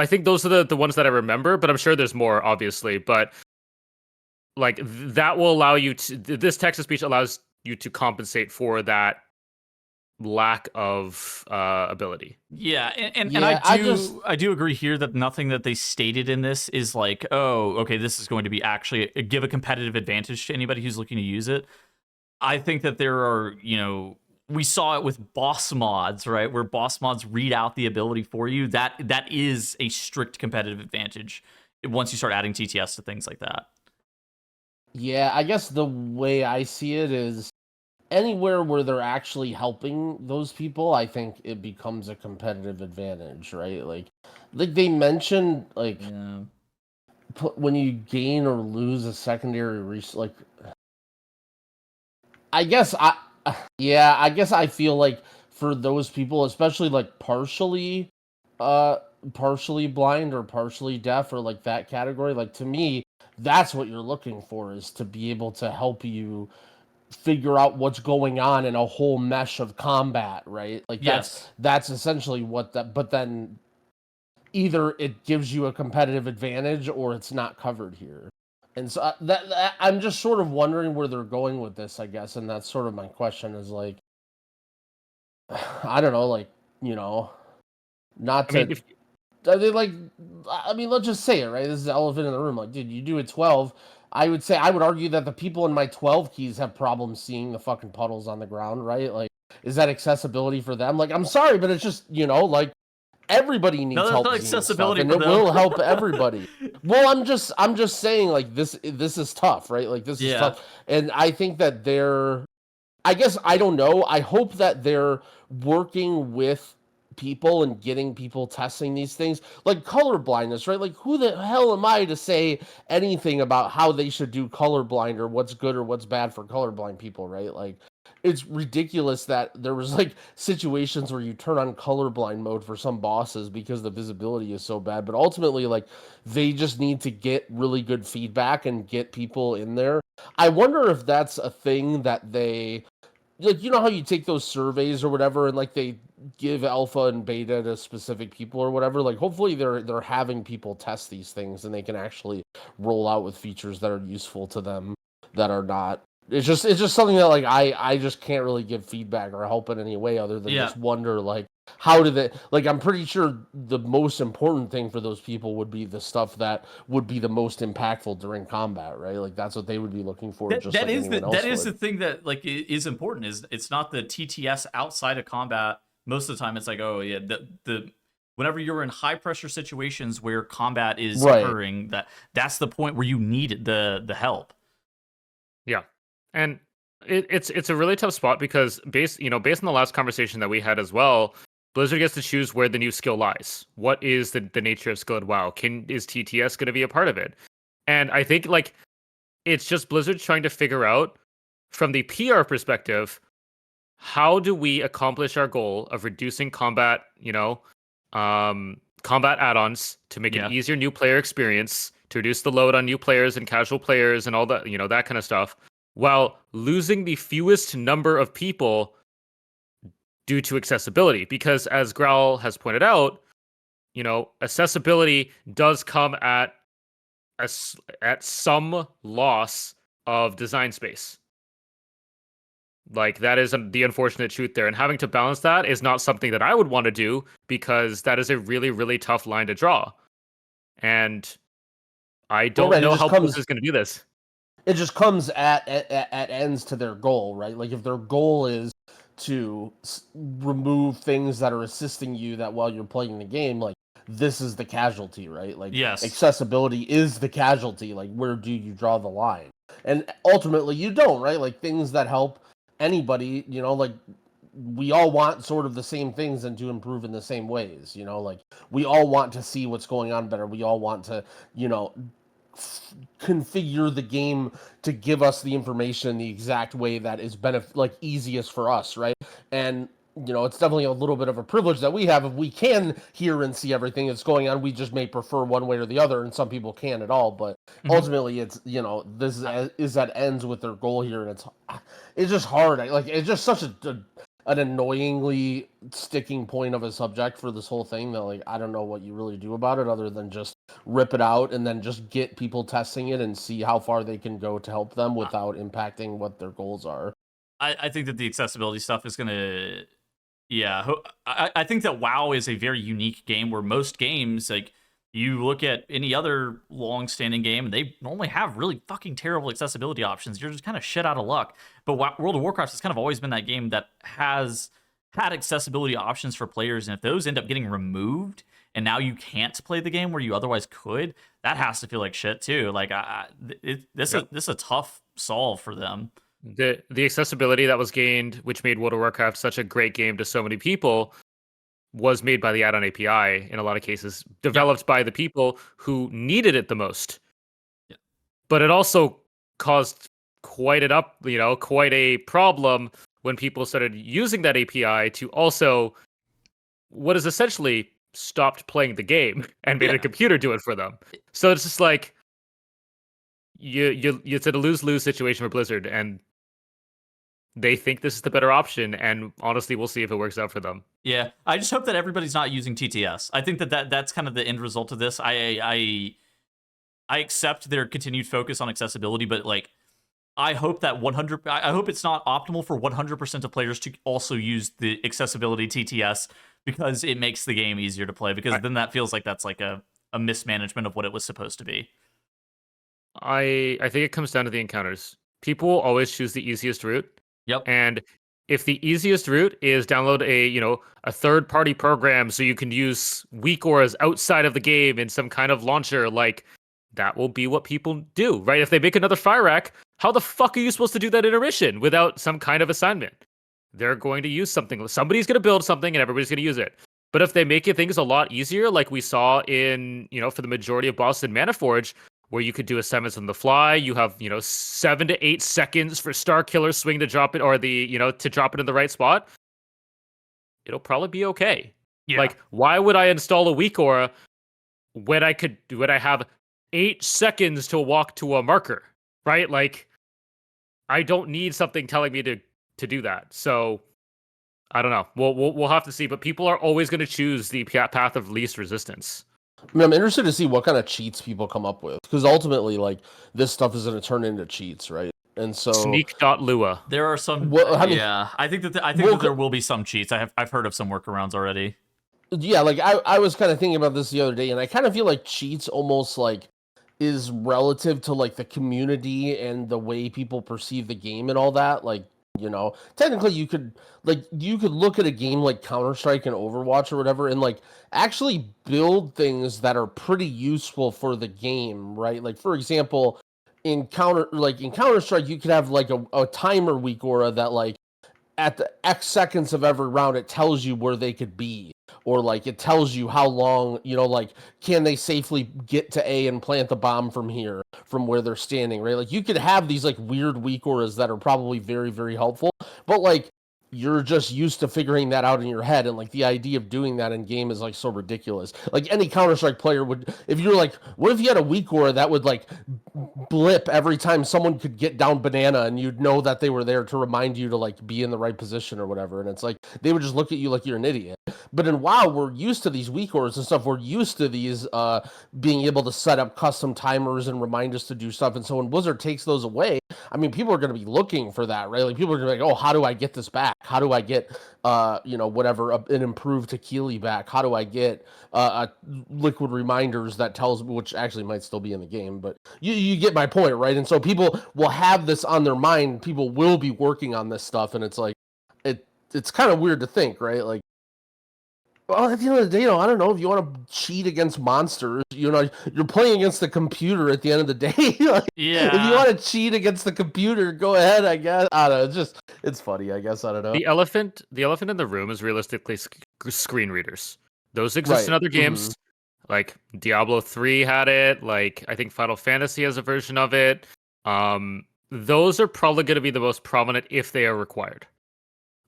think those are the ones that I remember, but I'm sure there's more, obviously. But like that will allow you to, this text-to-speech allows you to compensate for that lack of ability.
Yeah, and I do agree here that nothing that they stated in this is like, oh, okay, this is going to be actually give a competitive advantage to anybody who's looking to use it. I think that there are, we saw it with boss mods, right? Where boss mods read out the ability for you. That is a strict competitive advantage once you start adding TTS to things like that.
Yeah, I guess the way I see it is anywhere where they're actually helping those people, I think it becomes a competitive advantage, right? Like they mentioned, like when you gain or lose a secondary resource, like I guess I feel like for those people, especially like partially blind or partially deaf or like that category, like to me, that's what you're looking for, is to be able to help you figure out what's going on in a whole mesh of combat, right? Like that's essentially what that, but then either it gives you a competitive advantage or it's not covered here. And so that I'm just sort of wondering where they're going with this, I guess, and that's sort of my question is like, I don't know, like, not to. I mean, let's just say it, right? This is the elephant in the room. Like, dude, you do a 12. I would argue that the people in my 12 keys have problems seeing the fucking puddles on the ground, right? Like, is that accessibility for them? Like, I'm sorry, but it's just, like everybody needs help.
Accessibility
stuff, and it will help everybody. Well, I'm just saying, like, this is tough, right? Like, this is tough. And I think that I guess, I don't know. I hope that they're working with people and getting people testing these things, like color blindness, right? Like, who the hell am I to say anything about how they should do colorblind or what's good or what's bad for colorblind people, right? Like, it's ridiculous that there was like situations where you turn on colorblind mode for some bosses because the visibility is so bad, but ultimately, like, they just need to get really good feedback and get people in there. I wonder if that's a thing that they, like, how you take those surveys or whatever, and like they give alpha and beta to specific people or whatever. Like, hopefully they're having people test these things and they can actually roll out with features that are useful to them that are not. It's just something that, like, I just can't really give feedback or help in any way other than just wonder, like, how do they, like, I'm pretty sure the most important thing for those people would be the stuff that would be the most impactful during combat, right? Like, that's what they would be looking for.
That is the thing that, like, is important, is it's not the TTS outside of combat. Most of the time it's like, oh yeah, the whenever you're in high pressure situations where combat is occurring, that's the point where you need the help.
Yeah. And It's a really tough spot because based on the last conversation that we had as well, Blizzard gets to choose where the new skill lies. What is the nature of skill at WoW? Is TTS going to be a part of it? And I think like it's just Blizzard trying to figure out from the PR perspective, how do we accomplish our goal of reducing combat, combat add-ons to make an easier new player experience, to reduce the load on new players and casual players and all that, that kind of stuff, while losing the fewest number of people due to accessibility. Because as Growl has pointed out, accessibility does come at some loss of design space. Like, that is the unfortunate truth there. And having to balance that is not something that I would want to do, because that is a really, really tough line to draw. And I don't know how Blizzard is going to do this.
It just comes at ends to their goal, right? Like, if their goal is to remove things that are assisting you that while you're playing the game, like, this is the casualty, right? Like, accessibility is the casualty. Like, where do you draw the line? And ultimately, you don't, right? Like, things that help anybody, like, we all want sort of the same things and to improve in the same ways, like, we all want to see what's going on better. We all want to, configure the game to give us the information the exact way that is easiest for us, right? And it's definitely a little bit of a privilege that we have if we can hear and see everything that's going on. We just may prefer one way or the other, and some people can't at all. But ultimately, it's this is that ends with their goal here, and it's just hard. It's just such an annoyingly sticking point of a subject for this whole thing that I don't know what you really do about it other than just rip it out and then just get people testing it and see how far they can go to help them without impacting what their goals are.
I think that the accessibility stuff is going to... Yeah, I think that WoW is a very unique game where most games, like, you look at any other long-standing game, and they normally have really fucking terrible accessibility options. You're just kind of shit out of luck. But World of Warcraft has kind of always been that game that has had accessibility options for players, and if those end up getting removed, and now you can't play the game where you otherwise could, that has to feel like shit too. Like, this is a tough solve for them.
The accessibility that was gained, which made World of Warcraft such a great game to so many people, was made by the Addon API in a lot of cases, developed by the people who needed it the most.
Yeah.
But it also caused quite a problem when people started using that API to also what is essentially stopped playing the game and made a computer do it for them. So it's just like it's a lose-lose situation for Blizzard, and they think this is the better option, and honestly, we'll see if it works out for them.
Yeah, I just hope that everybody's not using TTS. I think that's kind of the end result of this. I accept their continued focus on accessibility, but like, I hope that I hope it's not optimal for 100% of players to also use the accessibility TTS, because it makes the game easier to play, because then that feels like that's like a mismanagement of what it was supposed to be.
I think it comes down to the encounters. People always choose the easiest route.
Yep.
And if the easiest route is download a third-party program so you can use weak auras outside of the game in some kind of launcher, like, that will be what people do, right? If they make another Fire Rack, how the fuck are you supposed to do that intermission without some kind of assignment? They're going to use something. Somebody's going to build something and everybody's going to use it. But if they make things a lot easier, like we saw in, for the majority of bosses in Manaforge, where you could do assignments on the fly, you have, 7 to 8 seconds for Star Killer Swing to drop it, or to drop it in the right spot, it'll probably be okay. Yeah. Like, why would I install a weak aura when I have 8 seconds to walk to a marker, right? Like, I don't need something telling me to do that. So I don't know. We'll have to see. But people are always going to choose the path of least resistance.
I mean, I'm interested to see what kind of cheats people come up with, because ultimately, like, this stuff is going to turn into cheats, right? And so
Sneak.lua.
There are some. I think that there will be some cheats. I've heard of some workarounds already.
Yeah, like I was kind of thinking about this the other day, and I kind of feel like cheats almost like is relative to like the community and the way people perceive the game and all that. Like, technically you could look at a game like Counter-Strike and Overwatch or whatever and like actually build things that are pretty useful for the game, right? Like, for example, in Counter-Strike, you could have like a timer weak aura that like at the X seconds of every round, it tells you where they could be, or like it tells you how long, like can they safely get to A and plant the bomb from here, from where they're standing, right? Like you could have these like weird weak auras that are probably very, very helpful, but like you're just used to figuring that out in your head, and like the idea of doing that in game is like so ridiculous. Like any Counter-Strike player would, if you're like, what if you had a weak aura that would like blip every time someone could get down banana, and you'd know that they were there to remind you to like be in the right position or whatever, and it's like they would just look at you like you're an idiot. But in WoW, we're used to these weak auras and stuff. We're used to these being able to set up custom timers and remind us to do stuff, and so when Blizzard takes those away, I mean, people are going to be looking for that, right? Like people are going to be like, oh, how do I get this back? How do I get, whatever, an improved Tequila back? How do I get liquid reminders that tells, which actually might still be in the game, but you get my point, right? And so people will have this on their mind. People will be working on this stuff, and it's like, it's kind of weird to think, right? Like, well, at the end of the day, I don't know, if you want to cheat against monsters, you're playing against the computer at the end of the day. Like,
Yeah.
if you want to cheat against the computer, go ahead, I guess. I don't know. It's funny, I guess. I don't know.
The elephant in the room is realistically screen readers. Those exist in
Right.
other games. Like Diablo 3 had it. Like I think Final Fantasy has a version of it. Those are probably going to be the most prominent if they are required.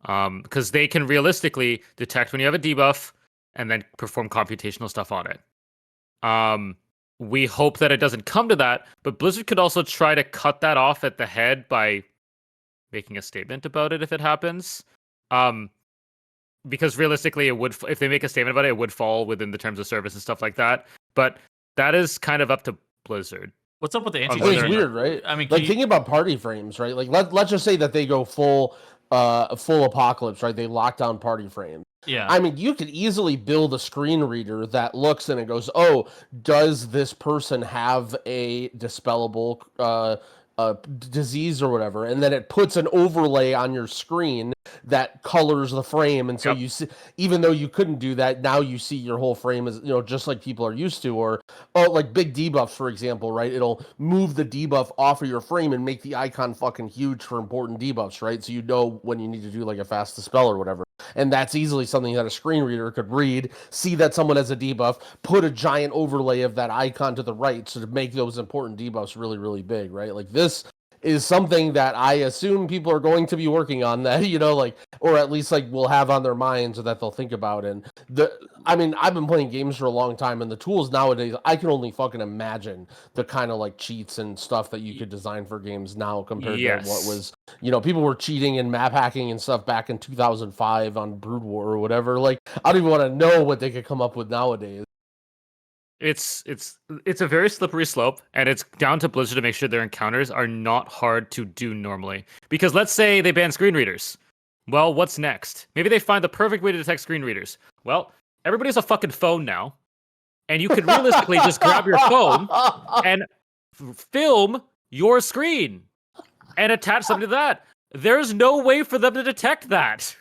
Because they can realistically detect when you have a debuff and then perform computational stuff on it. We hope that it doesn't come to that, but Blizzard could also try to cut that off at the head by making a statement about it if it happens. Because realistically, it would, if they make a statement about it, it would fall within the terms of service and stuff like that. But that is kind of up to Blizzard.
What's up with the
It's
anti-cheating?
weird, right?
I mean,
like thinking about party frames, right? Like let's just say that they go full apocalypse, right? They lock down party frames.
yeah.
I mean, you could easily build a screen reader that looks and it goes, oh, does this person have a dispellable disease or whatever? And then it puts an overlay on your screen that colors the frame. And so you see, even though you couldn't do that, now you see your whole frame as, just like people are used to. Or, like big debuffs, for example, right? It'll move the debuff off of your frame and make the icon fucking huge for important debuffs, right? So you know when you need to do like a fast dispel or whatever. And that's easily something that a screen reader could read, see that someone has a debuff, put a giant overlay of that icon to the right so to make those important debuffs really, really big, right? Like this is something that I assume people are going to be working on, that, or at least like will have on their minds, or that they'll think about. And I've been playing games for a long time, and the tools nowadays, I can only fucking imagine the kind of like cheats and stuff that you could design for games now compared to what was, people were cheating and map hacking and stuff back in 2005 on Brood War or whatever. Like, I don't even want to know what they could come up with nowadays.
It's a very slippery slope, and it's down to Blizzard to make sure their encounters are not hard to do normally. Because let's say they ban screen readers. Well, what's next? Maybe they find the perfect way to detect screen readers. Well, everybody has a fucking phone now, and you could realistically just grab your phone and film your screen and attach something to that. There's no way for them to detect that.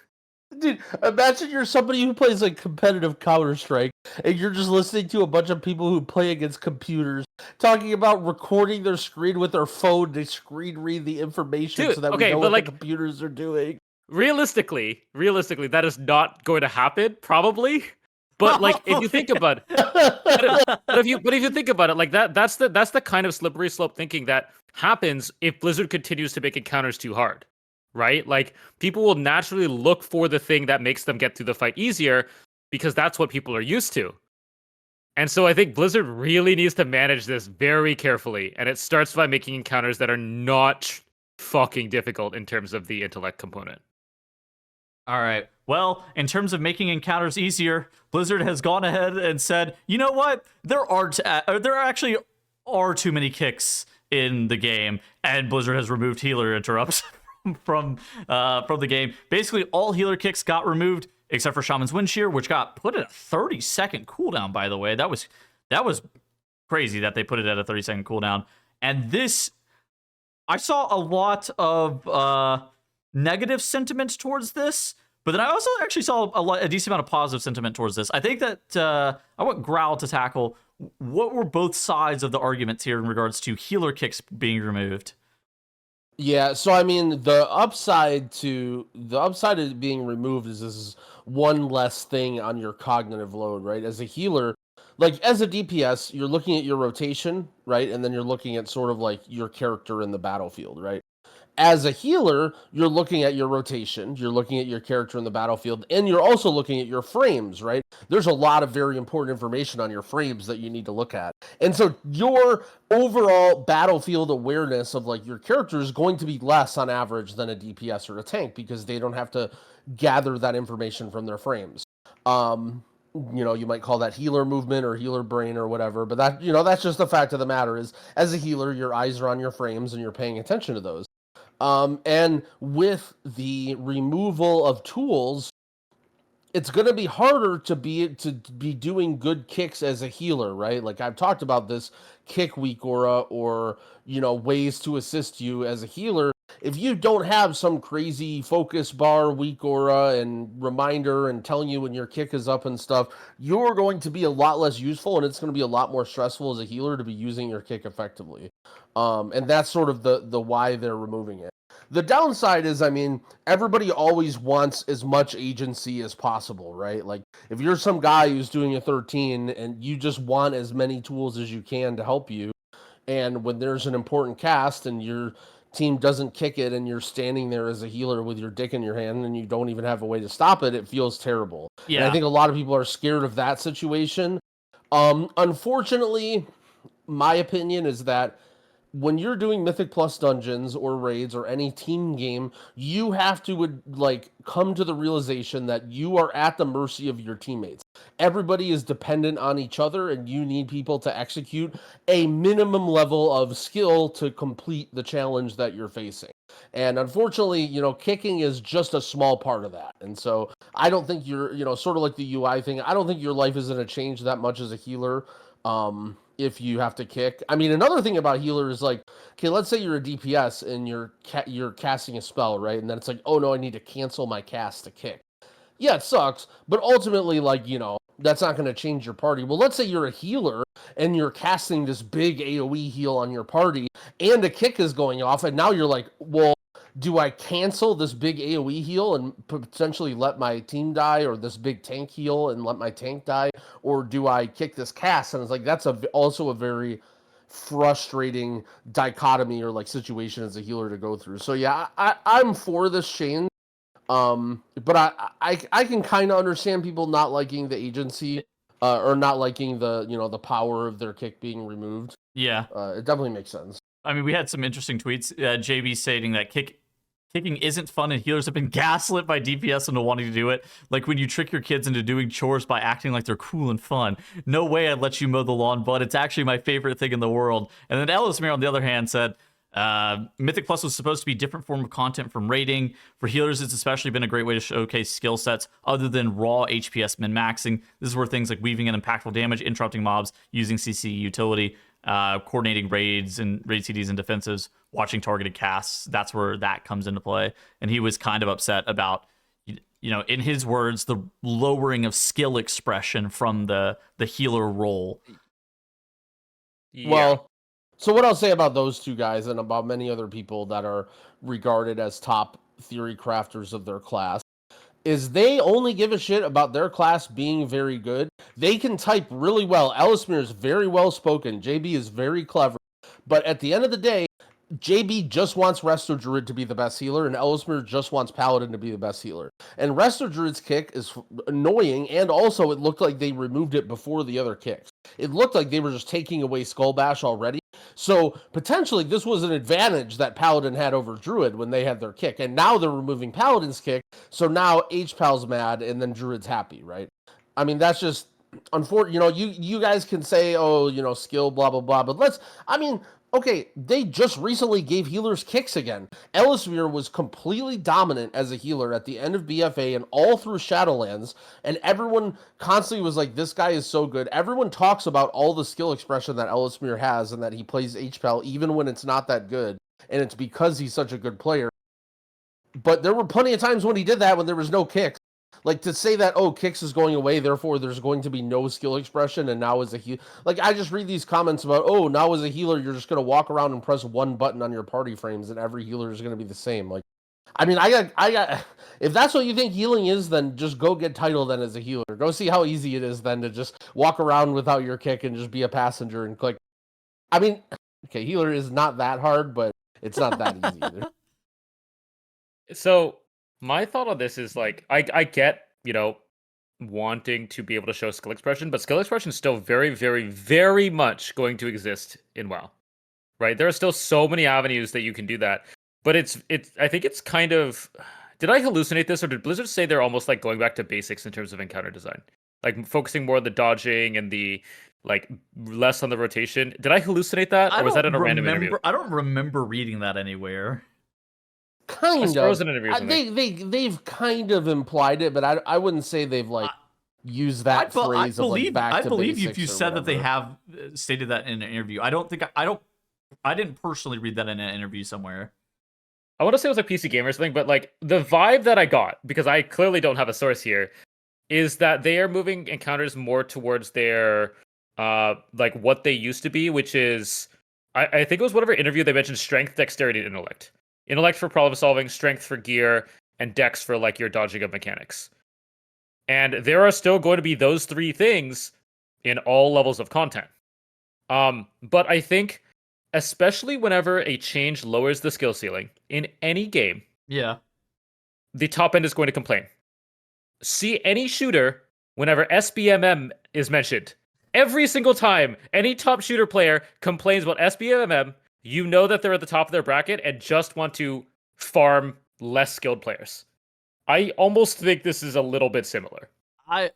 Dude, imagine you're somebody who plays like competitive Counter-Strike, and you're just listening to a bunch of people who play against computers talking about recording their screen with their phone to screen read the information so that we know what the computers are doing.
Realistically, that is not going to happen, probably. But like, if you think about it, but if you think about it, like that's the kind of slippery slope thinking that happens if Blizzard continues to make encounters too hard. Right? Like, people will naturally look for the thing that makes them get through the fight easier because that's what people are used to. And so I think Blizzard really needs to manage this very carefully. And it starts by making encounters that are not fucking difficult in terms of the intellect component.
All right. Well, in terms of making encounters easier, Blizzard has gone ahead and said, you know what? There actually are too many kicks in the game, and Blizzard has removed healer interrupts from the game. Basically, all healer kicks got removed except for Shaman's Wind Shear, which got put at a 30-second cooldown, by the way. That was crazy that they put it at a 30-second cooldown. And this, I saw a lot of negative sentiments towards this, But then I also actually saw a decent amount of positive sentiment towards this. I think that I want Growl to tackle what were both sides of the arguments here in regards to healer kicks being removed.
Yeah, so I mean, the upside of it being removed is this is one less thing on your cognitive load, right? As a healer, like as a DPS, you're looking at your rotation, right? And then you're looking at sort of like your character in the battlefield, right? As a healer, you're looking at your rotation, you're looking at your character in the battlefield, and you're also looking at your frames, right? There's a lot of very important information on your frames that you need to look at. And so your overall battlefield awareness of like your character is going to be less on average than a DPS or a tank because they don't have to gather that information from their frames. You might call that healer movement or healer brain or whatever, but that's just the fact of the matter is as a healer, your eyes are on your frames and you're paying attention to those. And with the removal of tools, it's going to be harder to be doing good kicks as a healer, right? Like I've talked about this kick weak aura or, ways to assist you as a healer. If you don't have some crazy focus bar, weak aura, and reminder and telling you when your kick is up and stuff, you're going to be a lot less useful and it's going to be a lot more stressful as a healer to be using your kick effectively. And that's sort of the why they're removing it. The downside is, I mean, everybody always wants as much agency as possible, right? Like, if you're some guy who's doing a 13 and you just want as many tools as you can to help you, and when there's an important cast and your team doesn't kick it and you're standing there as a healer with your dick in your hand and you don't even have a way to stop it, it feels terrible.
Yeah.
And I think a lot of people are scared of that situation. Unfortunately, my opinion is that when you're doing Mythic Plus dungeons or raids or any team game, you have to come to the realization that you are at the mercy of your teammates. Everybody is dependent on each other, and you need people to execute a minimum level of skill to complete the challenge that you're facing. And unfortunately, kicking is just a small part of that. And so I don't think you're, sort of like the UI thing, I don't think your life is going to change that much as a healer. If you have to kick. I mean, another thing about healer is like, okay, let's say you're a DPS and you're casting a spell, right? And then it's like, oh no, I need to cancel my cast to kick. Yeah, it sucks, but ultimately, that's not going to change your party. Well, let's say you're a healer and you're casting this big AoE heal on your party and a kick is going off, and now you're like, well, do I cancel this big AoE heal and potentially let my team die, or this big tank heal and let my tank die, or do I kick this cast? And it's like, that's also a very frustrating dichotomy or situation as a healer to go through. So yeah, I'm for this change. But I can kind of understand people not liking the agency, or not liking the power of their kick being removed.
Yeah.
It definitely makes sense.
I mean, we had some interesting tweets. JB stating that kicking isn't fun and healers have been gaslit by DPS into wanting to do it. Like when you trick your kids into doing chores by acting like they're cool and fun. No way I'd let you mow the lawn, but it's actually my favorite thing in the world. And then Ellismere, on the other hand, said, Mythic Plus was supposed to be a different form of content from raiding. For healers, it's especially been a great way to showcase skill sets other than raw HPS min-maxing. This is where things like weaving in impactful damage, interrupting mobs, using CC utility, coordinating raids and raid CDs and defensives, watching targeted casts, that's where that comes into play. And he was kind of upset about, in his words, the lowering of skill expression from the healer role.
Yeah.
Well, so what I'll say about those two guys and about many other people that are regarded as top theory crafters of their class is they only give a shit about their class being very good. They can type really well. Ellismere is very well spoken. JB is very clever. But at the end of the day, JB just wants Resto Druid to be the best healer, and Ellismere just wants Paladin to be the best healer. And Resto Druid's kick is annoying, and also it looked like they removed it before the other kicks. It looked like they were just taking away Skull Bash already. So potentially this was an advantage that Paladin had over Druid when they had their kick. And now they're removing Paladin's kick, so now H-Pal's mad, and then Druid's happy, right? I mean, that's just unfortunate. You guys can say, oh, skill, blah, blah, blah. But okay, they just recently gave healers kicks again. Ellismere was completely dominant as a healer at the end of BFA and all through Shadowlands, and everyone constantly was like, this guy is so good. Everyone talks about all the skill expression that Ellismere has and that he plays HPAL even when it's not that good, and it's because he's such a good player. But there were plenty of times when he did that when there was no kicks. Like to say that, oh, kicks is going away, therefore there's going to be no skill expression, and now as a healer, like I just read these comments about, oh, now as a healer, you're just going to walk around and press one button on your party frames, and every healer is going to be the same. Like, I mean, I got. If that's what you think healing is, then just go get title then as a healer. Go see how easy it is then to just walk around without your kick and just be a passenger and click. I mean, okay, healer is not that hard, but it's not that easy either.
So my thought on this is like I get, wanting to be able to show skill expression, but skill expression is still very, very, very much going to exist in WoW. Right? There are still so many avenues that you can do that. But it's I think it's kind of, did I hallucinate this, or did Blizzard say they're almost like going back to basics in terms of encounter design? Like focusing more on the dodging and the like less on the rotation. Did I hallucinate that? Or was that in a random interview?
I don't remember reading that anywhere.
Kind
of.
They've kind of implied it, but I wouldn't say they've like used that phrase of like back to basics.
I believe if you said that they have stated that in an interview. I didn't personally read that in an interview somewhere.
I want to say it was a PC Gamer or something, but like the vibe that I got, because I clearly don't have a source here, is that they are moving encounters more towards their like what they used to be, which is I think it was whatever interview they mentioned strength, dexterity, and intellect. Intellect for problem solving, strength for gear, and dex for like your dodging of mechanics. And there are still going to be those three things in all levels of content. But I think, especially whenever a change lowers the skill ceiling in any game, the top end is going to complain. See any shooter whenever SBMM is mentioned. Every single time any top shooter player complains about SBMM, you know that they're at the top of their bracket and just want to farm less skilled players. I almost think this is a little bit similar.
I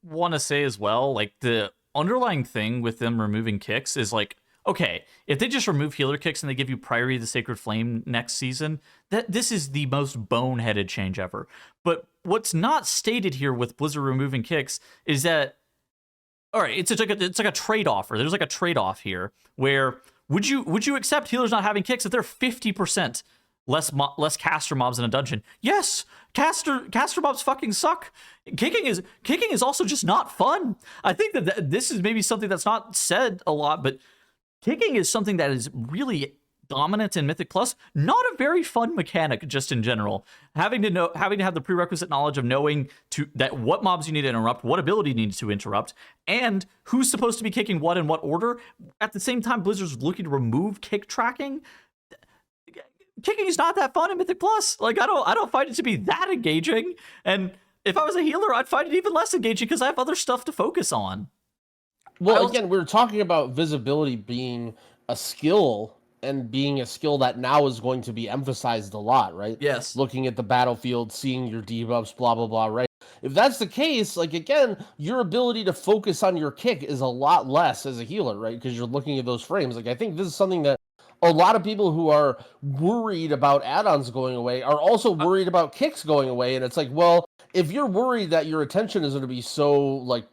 want to say as well, like the underlying thing with them removing kicks is like, okay, if they just remove healer kicks and they give you priority to Sacred Flame next season, this is the most boneheaded change ever. But what's not stated here with Blizzard removing kicks is that, all right, it's like a trade-off, or there's like a trade-off here where would you accept healers not having kicks if they're 50% less caster mobs in a dungeon? Yes, caster mobs fucking suck. Kicking is also just not fun. I think that this is maybe something that's not said a lot, but kicking is something that is really dominant in Mythic Plus. Not a very fun mechanic, just in general. Having to have the prerequisite knowledge of knowing that what mobs you need to interrupt, what ability needs to interrupt, and who's supposed to be kicking what in what order. At the same time, Blizzard's looking to remove kick tracking. Kicking is not that fun in Mythic Plus. Like I don't find it to be that engaging. And if I was a healer, I'd find it even less engaging because I have other stuff to focus on.
Well, again, we're talking about visibility being a skill and being a skill that now is going to be emphasized a lot, right?
Yes.
Looking at the battlefield, seeing your debuffs, blah, blah, blah, right? If that's the case, like, again, your ability to focus on your kick is a lot less as a healer, right? Because you're looking at those frames. Like, I think this is something that a lot of people who are worried about add-ons going away are also worried about kicks going away. And it's like, well, if you're worried that your attention is going to be so, like,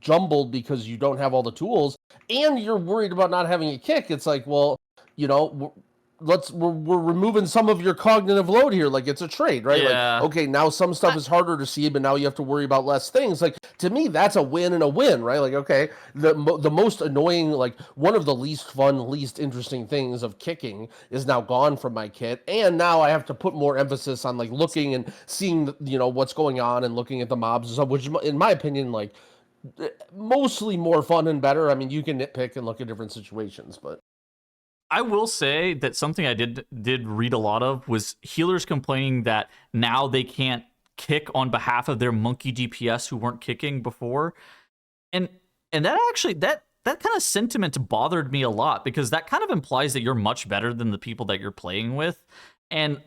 jumbled because you don't have all the tools, and you're worried about not having a kick, it's like, well, we're removing some of your cognitive load here. Like it's a trade, right?
Yeah.
Like, okay, now some stuff is harder to see, but now you have to worry about less things. Like to me, that's a win and a win, right? Like, okay, the most annoying, like one of the least fun, least interesting things of kicking is now gone from my kit. And now I have to put more emphasis on like looking and seeing, what's going on and looking at the mobs and stuff, which in my opinion, like mostly more fun and better. I mean, you can nitpick and look at different situations, but
I will say that something I did read a lot of was healers complaining that now they can't kick on behalf of their monkey DPS who weren't kicking before. And that actually, that kind of sentiment bothered me a lot because that kind of implies that you're much better than the people that you're playing with. And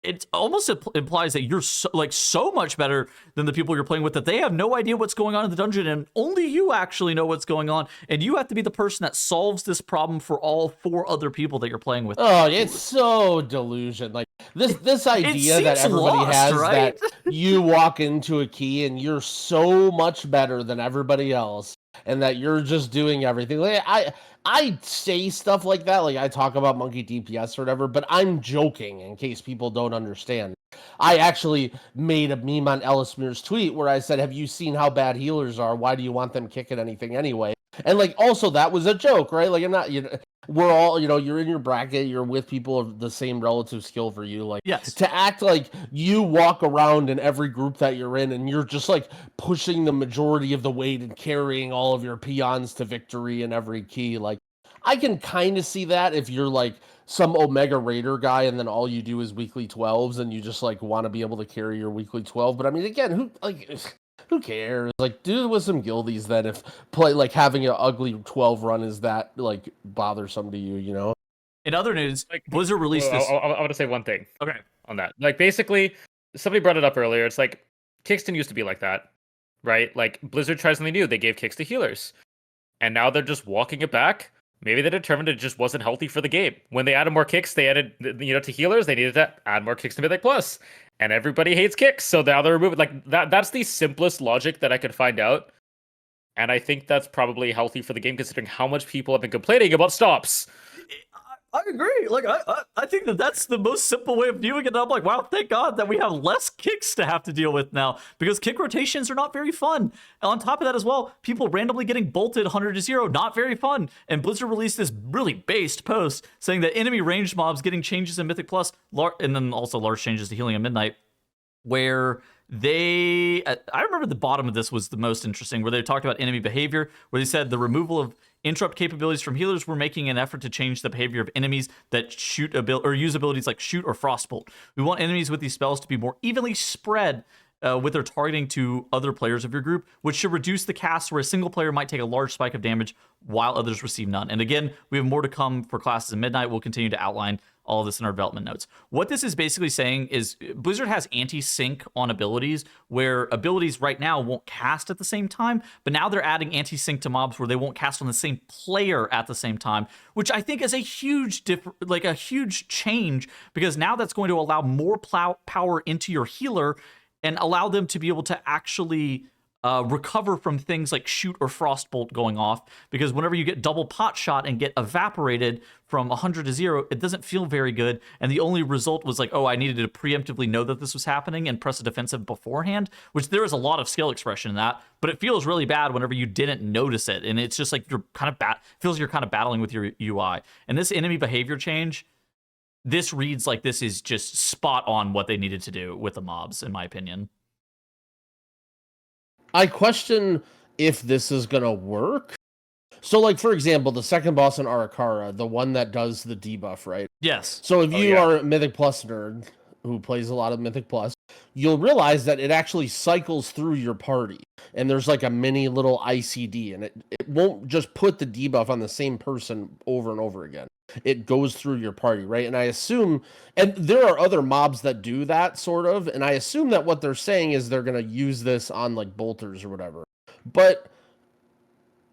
it almost implies that you're so much better than the people you're playing with that they have no idea what's going on in the dungeon and only you actually know what's going on. And you have to be the person that solves this problem for all 4 other people that you're playing with.
Oh, it's so delusion. Like this idea that everybody has, right? That you walk into a key and you're so much better than everybody else. and that you're just doing everything. Like I say stuff like that, like I talk about monkey DPS or whatever, but I'm joking in case people don't understand. I actually made a meme on Ellismere's tweet where I said, "Have you seen how bad healers are? Why do you want them kicking anything anyway?" And like, also that was a joke, right? Like, I'm not, we're all, you're in your bracket, you're with people of the same relative skill for you. Like,
Yes.
to act like you walk around in every group that you're in and you're just like pushing the majority of the weight and carrying all of your peons to victory in every key. Like, I can kind of see that if you're like some Omega Raider guy and then all you do is weekly 12s and you just like want to be able to carry your weekly 12. But I mean, again, who cares? Like, do it with some guildies then if having an ugly 12 run is that like bothersome to you.
In other news,
Like,
Blizzard released this.
I want to say one thing
Okay.
on that. Like, basically, somebody brought it up earlier. It's like Kickston used to be like that, right? Like, Blizzard tried something new. They gave kicks to healers, and now they're just walking it back. Maybe they determined it just wasn't healthy for the game. When they added more kicks, they added, to healers. They needed to add more kicks to Mythic Plus, and everybody hates kicks, so now they're removing like that. That's the simplest logic that I could find out, and I think that's probably healthy for the game, considering how much people have been complaining about stops.
I agree. Like, I think that's the most simple way of viewing it. And I'm like, wow, thank God that we have less kicks to have to deal with now, because kick rotations are not very fun. And on top of that as well, people randomly getting bolted 100-0, not very fun. And Blizzard released this really based post saying that enemy ranged mobs getting changes in Mythic Plus, and then also large changes to healing at midnight, where I remember the bottom of this was the most interesting, where they talked about enemy behavior, where they said the removal of interrupt capabilities from healers were making an effort to change the behavior of enemies that shoot or use abilities like shoot or frostbolt. We want enemies with these spells to be more evenly spread with their targeting to other players of your group, which should reduce the cast where a single player might take a large spike of damage while others receive none. And again, we have more to come for classes in Midnight. We'll continue to outline all of this in our development notes. What this is basically saying is Blizzard has anti-sync on abilities, where abilities right now won't cast at the same time, but now they're adding anti-sync to mobs where they won't cast on the same player at the same time, which I think is a huge a huge change, because now that's going to allow more power into your healer and allow them to be able to actually recover from things like shoot or frostbolt going off, because whenever you get double pot shot and get evaporated from 100-0, it doesn't feel very good. And the only result was like, oh, I needed to preemptively know that this was happening and press a defensive beforehand, which there is a lot of skill expression in that, but it feels really bad whenever you didn't notice it. And it's just like you're kind of battling with your UI. And this enemy behavior change, this reads like this is just spot on what they needed to do with the mobs, in my opinion.
I question if this is going to work. So, like, for example, the second boss in Arakara, the one that does the debuff, right?
Yes.
So if you are a Mythic Plus nerd who plays a lot of Mythic Plus, you'll realize that it actually cycles through your party. And there's like a mini little ICD, and it won't just put the debuff on the same person over and over again. It goes through your party, right? And I assume, and there are other mobs that do that sort of, and I assume that what they're saying is they're going to use this on like bolters or whatever. But,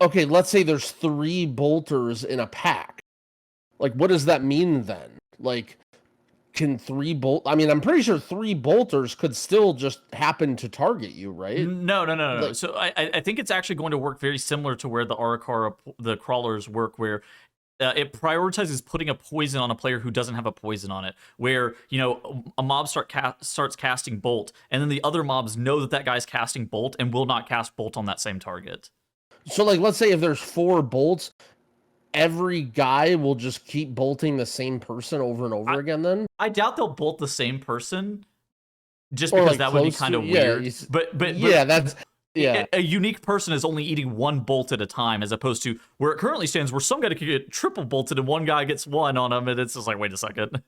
okay, let's say there's 3 bolters in a pack. Like, what does that mean then? Like, can 3 I mean, I'm pretty sure 3 bolters could still just happen to target you, right?
No.
Like,
So I think it's actually going to work very similar to where the Arakara, the crawlers work, where it prioritizes putting a poison on a player who doesn't have a poison on it, where, a mob starts casting bolt, and then the other mobs know that guy's casting bolt and will not cast bolt on that same target.
So, like, let's say if there's 4 bolts, every guy will just keep bolting the same person over and over again then?
I doubt they'll bolt the same person, just
Or,
because
like,
that would be
close
kind of
to- yeah,
weird. But
yeah, that's... Yeah.
A unique person is only eating 1 bolt at a time, as opposed to where it currently stands, where some guy could get triple bolted and one guy gets 1 on him, and it's just like, wait a second.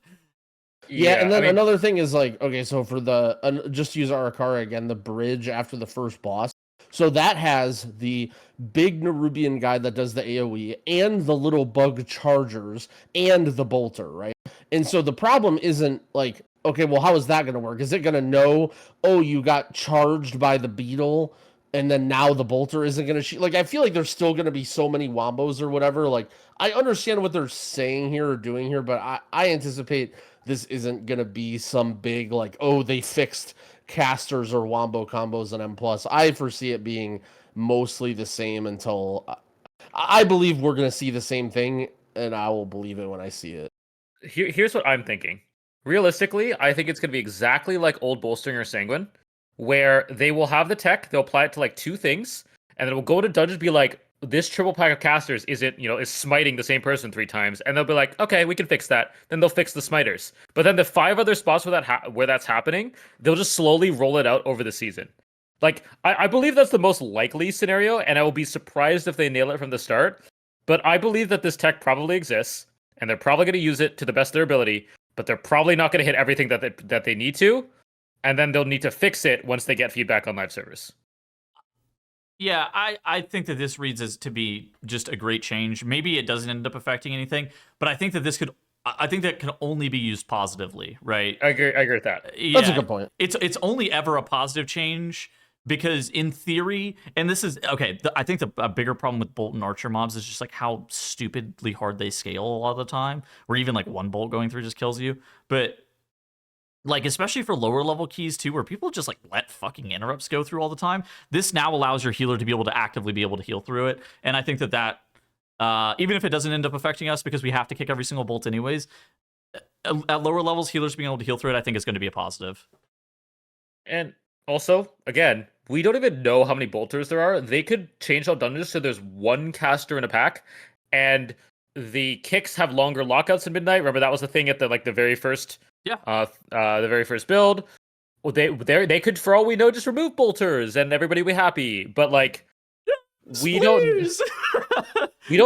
Yeah, and then another thing is like, okay, so for the, just use Arakara again, the bridge after the first boss. So that has the big Nerubian guy that does the AoE and the little bug chargers and the bolter, right? And so the problem isn't like, okay, well, how is that going to work? Is it going to know, oh, you got charged by the beetle, and then now the bolter isn't going to shoot? Like, I feel like there's still going to be so many wombos or whatever. Like, I understand what they're saying here or doing here, but I anticipate this isn't going to be some big, like, oh, they fixed casters or wombo combos in M+. I foresee it being mostly the same until I believe we're going to see the same thing, and I will believe it when I see it.
Here's what I'm thinking. Realistically, I think it's going to be exactly like old Bolstering or Sanguine, where they will have the tech, they'll apply it to like 2 things, and then it will go to dungeons, be like, this triple pack of casters is smiting the same person 3 times, and they'll be like, okay, we can fix that. Then they'll fix the smiters. But then the 5 other spots where that's happening, they'll just slowly roll it out over the season. Like, I believe that's the most likely scenario, and I will be surprised if they nail it from the start. But I believe that this tech probably exists, and they're probably going to use it to the best of their ability, but they're probably not going to hit everything that they need to, and then they'll need to fix it once they get feedback on live servers.
Yeah, I think that this reads as to be just a great change. Maybe it doesn't end up affecting anything, but I think that can only be used positively, right?
I agree with that.
Yeah,
That's a good point.
It's only ever a positive change because in theory, and this is okay. I think a bigger problem with bolt and archer mobs is just like how stupidly hard they scale a lot of the time, where even like 1 bolt going through just kills you. But like, especially for lower level keys too, where people just like let fucking interrupts go through all the time. This now allows your healer to be able to actively be able to heal through it. And I think that even if it doesn't end up affecting us because we have to kick every single bolt anyways, at lower levels, healers being able to heal through it, I think is going to be a positive.
And also, again, we don't even know how many bolters there are. They could change out dungeons so there's 1 caster in a pack, and the kicks have longer lockouts in Midnight. Remember that was the thing at the very first the very first build. Well, they could, for all we know, just remove bolters and everybody will be happy. But like, we don't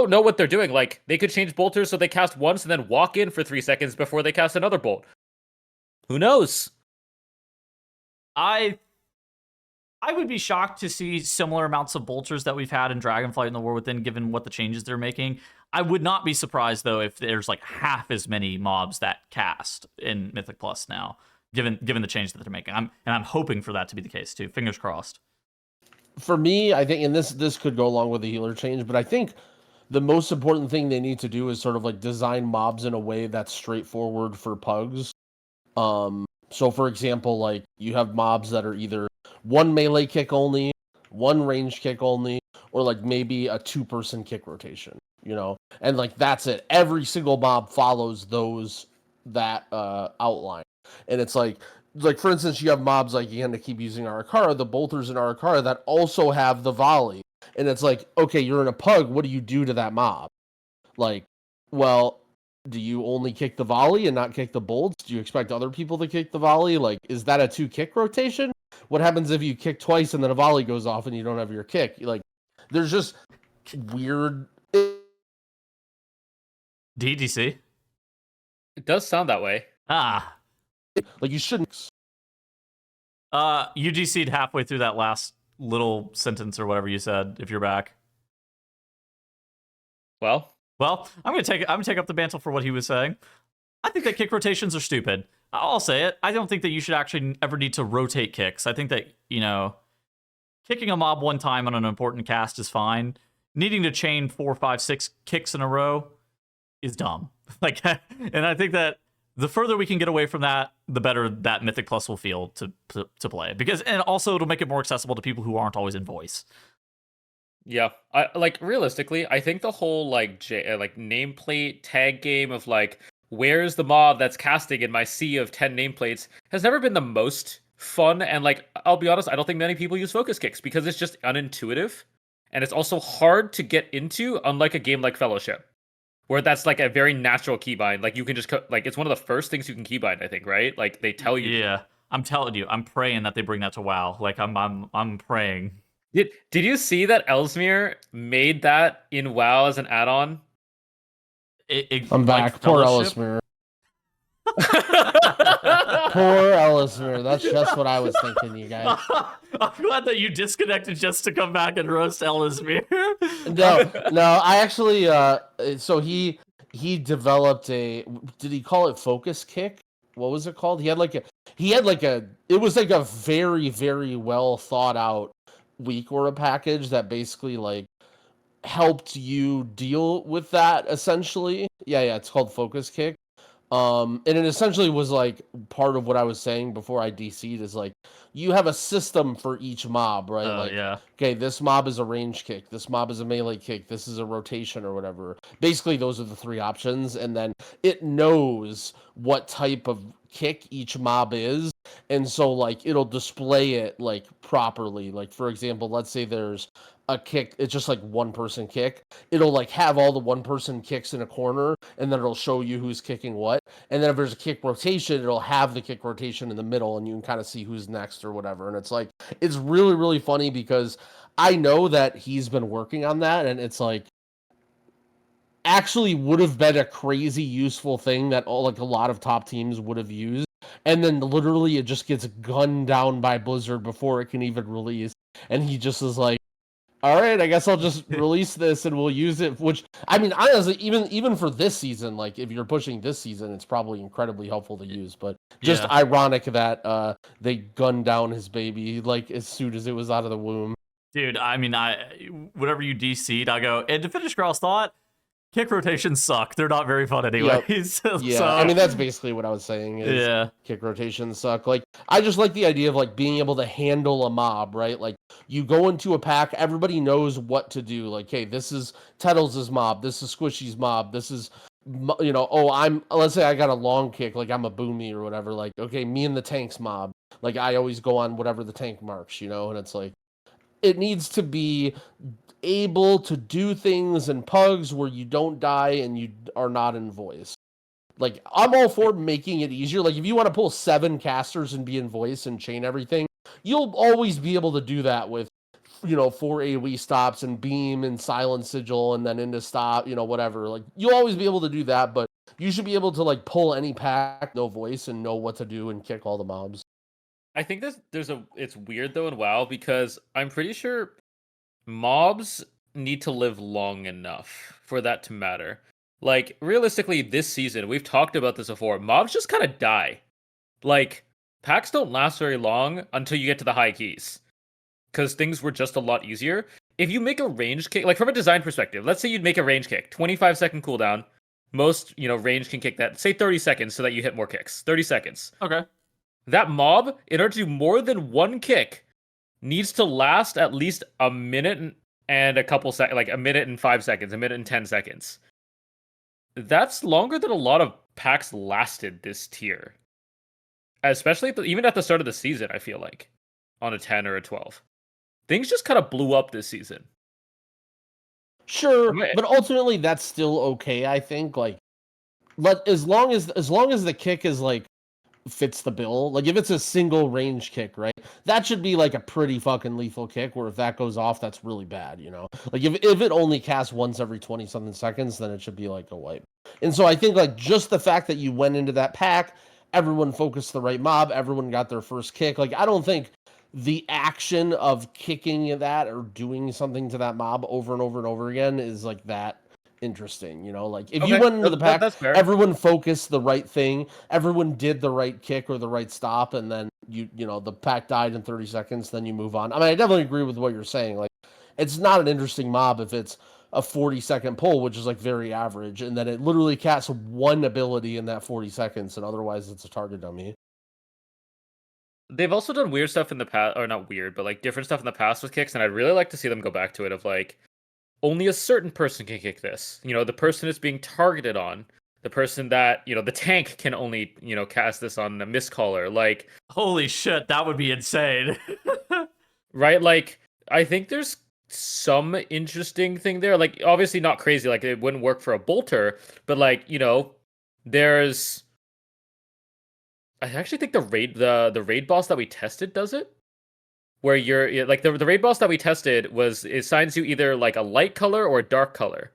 know what they're doing. Like, they could change bolters so they cast once and then walk in for 3 seconds before they cast another bolt. Who knows?
I would be shocked to see similar amounts of bolters that we've had in Dragonflight and the War Within, given what the changes they're making. I would not be surprised, though, if there's like half as many mobs that cast in Mythic Plus now, given the change that they're making. I'm hoping for that to be the case, too. Fingers crossed.
For me, I think, and this could go along with the healer change, but I think the most important thing they need to do is sort of like design mobs in a way that's straightforward for pugs. So for example, like you have mobs that are either 1 melee kick only, 1 range kick only, or like maybe a 2-person kick rotation, and like that's it. Every single mob follows that outline, and it's like for instance, you have mobs like, again, to keep using Arakara, the bolters in Arakara that also have the volley, and it's like, okay, you're in a pug, what do you do to that mob? Like, well, do you only kick the volley and not kick the bolts? Do you expect other people to kick the volley? Like, is that a 2-kick rotation? What happens if you kick twice and then a volley goes off and you don't have your kick? Like, there's just weird.
DDC?
It does sound that way.
Like, you shouldn't.
UGC'd halfway through that last little sentence or whatever you said, if you're back.
Well,
I'm gonna take up the mantle for what he was saying. I think that kick rotations are stupid. I'll say it. I don't think that you should actually ever need to rotate kicks. I think that, kicking a mob 1 time on an important cast is fine. Needing to chain 4, 5, 6 kicks in a row is dumb. Like, and I think that the further we can get away from that, the better that Mythic Plus will feel to play. And also it'll make it more accessible to people who aren't always in voice.
Yeah, realistically, I think the whole nameplate tag game of like, where's the mob that's casting in my sea of 10 nameplates has never been the most fun. And like, I'll be honest, I don't think many people use focus kicks because it's just unintuitive, and it's also hard to get into, unlike a game like Fellowship, where that's like a very natural keybind. Like, you can just it's one of the first things you can keybind, I think, right? Like, they tell you.
Yeah, I'm telling you, I'm praying that they bring that to WoW. Like, I'm praying.
Did you see that Ellesmere made that in WoW as an add-on?
I'm back.
Like
Poor
Fellowship?
Ellismere. Poor Ellismere. That's just what I was thinking, you guys.
I'm glad that you disconnected just to come back and roast Ellesmere.
No, I actually, so he developed did he call it focus kick? What was it called? It was like a very, very well thought out weak aura package that basically like helped you deal with that essentially. Yeah, it's called focus kick. And it essentially was like part of what I was saying before I DC'd is like you have a system for each mob, right? Like,
Yeah.
okay, this mob is a range kick, this mob is a melee kick, this is a rotation or whatever. Basically, those are the three options, and then it knows what type of kick each mob is, and so like it'll display it like properly. Like for example, let's say there's a kick, it's just like one person kick. It'll like have all the one person kicks in a corner, and then it'll show you who's kicking what. And then if there's a kick rotation, it'll have the kick rotation in the middle, and you can kind of see who's next or whatever. And it's like, it's really, really funny because I know that he's been working on that, and it's like, actually would have been a crazy useful thing that all like a lot of top teams would have used. And then literally it just gets gunned down by Blizzard before it can even release. And he just is like, all right, I guess I'll just release this and we'll use it. Which, I mean, honestly, even for this season, like if you're pushing this season, it's probably incredibly helpful to use. But just ironic that they gunned down his baby like as soon as it was out of the womb.
Dude, I mean, whatever you DC'd, I go, and to finish Carl's thought, kick rotations suck. They're not very fun anyways.
Yeah,
So,
I mean, that's basically what I was saying is kick rotations suck. Like, I just like the idea of, like, being able to handle a mob, right? Like, you go into a pack, everybody knows what to do. Like, hey, this is Tettles' mob, this is Squishy's mob, this is, you know, let's say I got a long kick, like I'm a Boomy or whatever. Like, okay, me and the tank's mob. Like, I always go on whatever the tank marks, you know? And it's like, it needs to be able to do things in pugs where you don't die and you are not in voice. Like, I'm all for making it easier. Like, if you want to pull 7 casters and be in voice and chain everything, you'll always be able to do that with, you know, 4 AoE stops and beam and silent sigil and then into stop, you know, whatever. Like, you'll always be able to do that, but you should be able to, like, pull any pack, no voice, and know what to do and kick all the mobs.
I think it's weird though in WoW because I'm pretty sure mobs need to live long enough for that to matter. Like, realistically, this season, we've talked about this before, mobs just kind of die. Like, packs don't last very long until you get to the high keys. Because things were just a lot easier. If you make a range kick, like from a design perspective, let's say you'd make a range kick, 25-second cooldown. Most, you know, range can kick that, say 30 seconds so that you hit more kicks. 30 seconds.
Okay.
That mob, in order to do more than one kick, needs to last at least a minute and a couple seconds, like a minute and 5 seconds, a minute and 10 seconds. That's longer than a lot of packs lasted this tier. Especially even at the start of the season, I feel like. On a 10 or a 12. Things just kind of blew up this season.
Sure, but ultimately that's still okay, I think. Like, as long as the kick is like fits the bill. Like, if it's a single range kick, right? That should be like a pretty fucking lethal kick, where if that goes off, that's really bad, you know? Like, if it only casts once every 20-something seconds, then it should be like a wipe. And so I think, like, just the fact that you went into that pack, everyone focused the right mob, everyone got their first kick. Like, I don't think the action of kicking that or doing something to that mob over and over and over again is like that interesting, you know? Like, if you went into the pack, everyone focused the right thing, everyone did the right kick or the right stop, and then you know, the pack died in 30 seconds, then you move on. I mean, I definitely agree with what you're saying. Like, it's not an interesting mob if it's a 40-second pull, which is like very average, and then it literally casts one ability in that 40 seconds, and otherwise it's a target dummy.
They've also done weird stuff in the past, or not weird, but like different stuff in the past with kicks, and I'd really like to see them go back to it of like, only a certain person can kick this. You know, the person is being targeted on. The person that, you know, the tank can only, you know, cast this on a miscaller. Like,
holy shit, that would be insane.
Right? Like, I think there's some interesting thing there. Like, obviously not crazy. Like, it wouldn't work for a bolter, but like, you know, there's. I actually think the raid boss that we tested does it. Where you're like the raid boss that we tested it assigns you either like a light color or a dark color,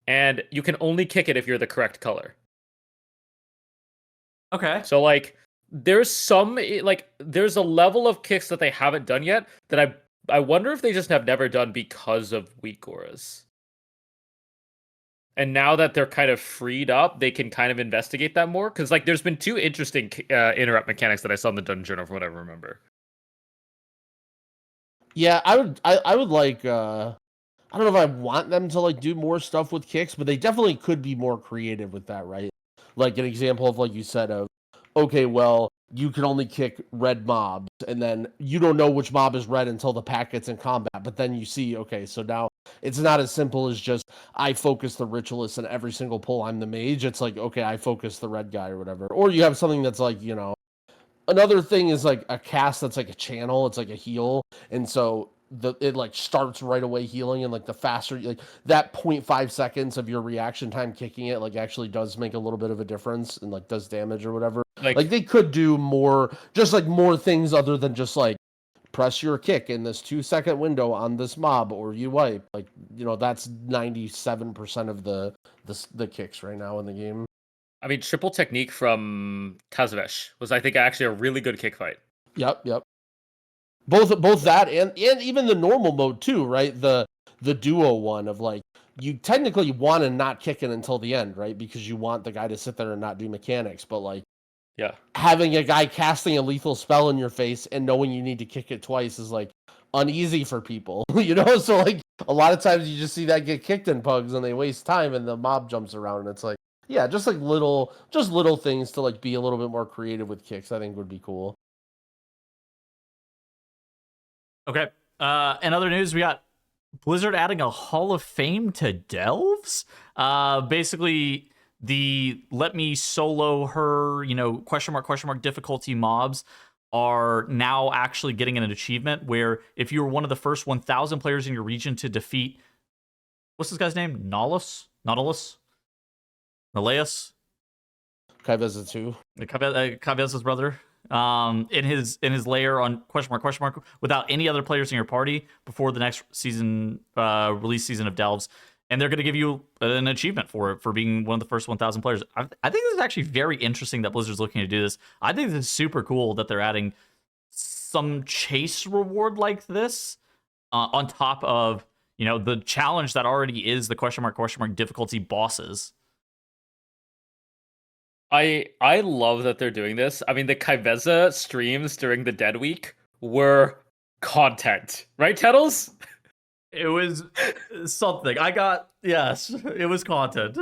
and you can only kick it if you're the correct color.
Okay.
So like there's a level of kicks that they haven't done yet that I wonder if they just have never done because of weak auras. And now that they're kind of freed up, they can kind of investigate that more. Because like there's been 2 interesting interrupt mechanics that I saw in the Dungeon Journal from what I remember.
Yeah, I would like I don't know if I want them to like do more stuff with kicks, but they definitely could be more creative with that, right? like an example of, like you said, of, okay, well, you can only kick red mobs, and then you don't know which mob is red until the pack gets in combat. But then you see, okay, so now it's not as simple as just I focus the ritualist and every single pull I'm the mage. It's like, okay, I focus the red guy or whatever. Or you have something that's like, another thing is like a cast that's like a channel. It's like a heal, and so it like starts right away healing, and like the faster, like that 0.5 seconds of your reaction time kicking it like actually does make a little bit of a difference and like does damage or whatever. Like they could do more, just like more things other than just like press your kick in this 2-second window on this mob or you wipe. Like, that's 97% of the kicks right now in the game.
I mean, triple technique from Tazavesh was, I think, actually a really good kick fight.
Yep. Both that and even the normal mode too, right? The duo one of like, you technically want to not kick it until the end, right? Because you want the guy to sit there and not do mechanics, but like,
yeah,
having a guy casting a lethal spell in your face and knowing you need to kick it twice is like uneasy for people, So like a lot of times you just see that get kicked in pugs and they waste time and the mob jumps around and it's like, yeah, just like little things to like be a little bit more creative with kicks, I think would be cool.
Okay. In other news, we got Blizzard adding a Hall of Fame to Delves. Basically, the let me solo her, question mark difficulty mobs are now actually getting an achievement where if you were one of the first 1,000 players in your region to defeat, what's this guy's name? Nautilus? Naleus?
Kai'Veza 2.
Kai'Veza's brother. In his lair on question mark without any other players in your party before the next season release season of Delves, and they're going to give you an achievement for it for being one of the first 1,000 players. I think this is actually very interesting that Blizzard's looking to do this. I think this is super cool that they're adding some chase reward like this on top of the challenge that already is the question mark difficulty bosses.
I love that they're doing this. I mean, the Kai'Veza streams during the Dead Week were content, right, Tettles?
It was something. Yes, it was content.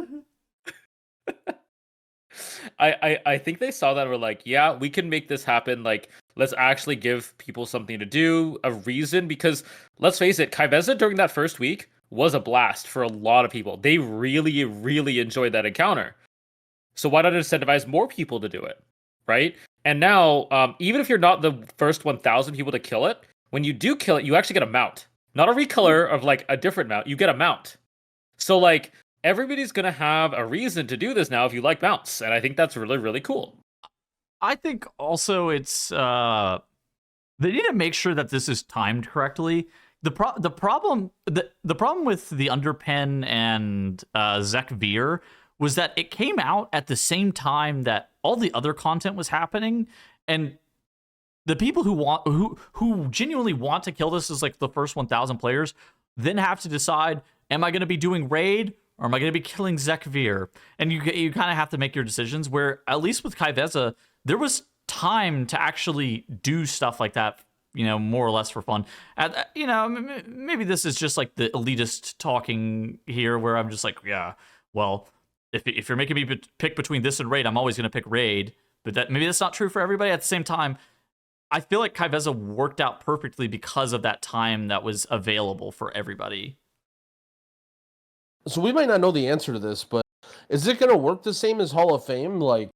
I think they saw that and were like, yeah, we can make this happen. Like, let's actually give people something to do, a reason, because let's face it, Kai'Veza during that first week was a blast for a lot of people. They really, really enjoyed that encounter. So why not incentivize more people to do it, right? And now, even if you're not the first 1,000 people to kill it, when you do kill it, you actually get a mount. Not a recolor of like a different mount. You get a mount. So like everybody's gonna have a reason to do this now if you like mounts, and I think that's really, really cool.
I think also it's they need to make sure that this is timed correctly. The problem with the Underpen and Zek Veer was that it came out at the same time that all the other content was happening, and the people who genuinely want to kill this as like the first 1,000 players then have to decide: am I going to be doing raid or am I going to be killing Zek Veer? And you kind of have to make your decisions. Where at least with Kai'Veza, there was time to actually do stuff like that, more or less for fun. Maybe this is just like the elitist talking here, where I'm just like, yeah, well, if you're making me pick between this and raid, I'm always going to pick raid. But maybe that's not true for everybody. At the same time, I feel like Kai'Veza worked out perfectly because of that time that was available for everybody.
So we might not know the answer to this, but is it going to work the same as Hall of Fame? Like,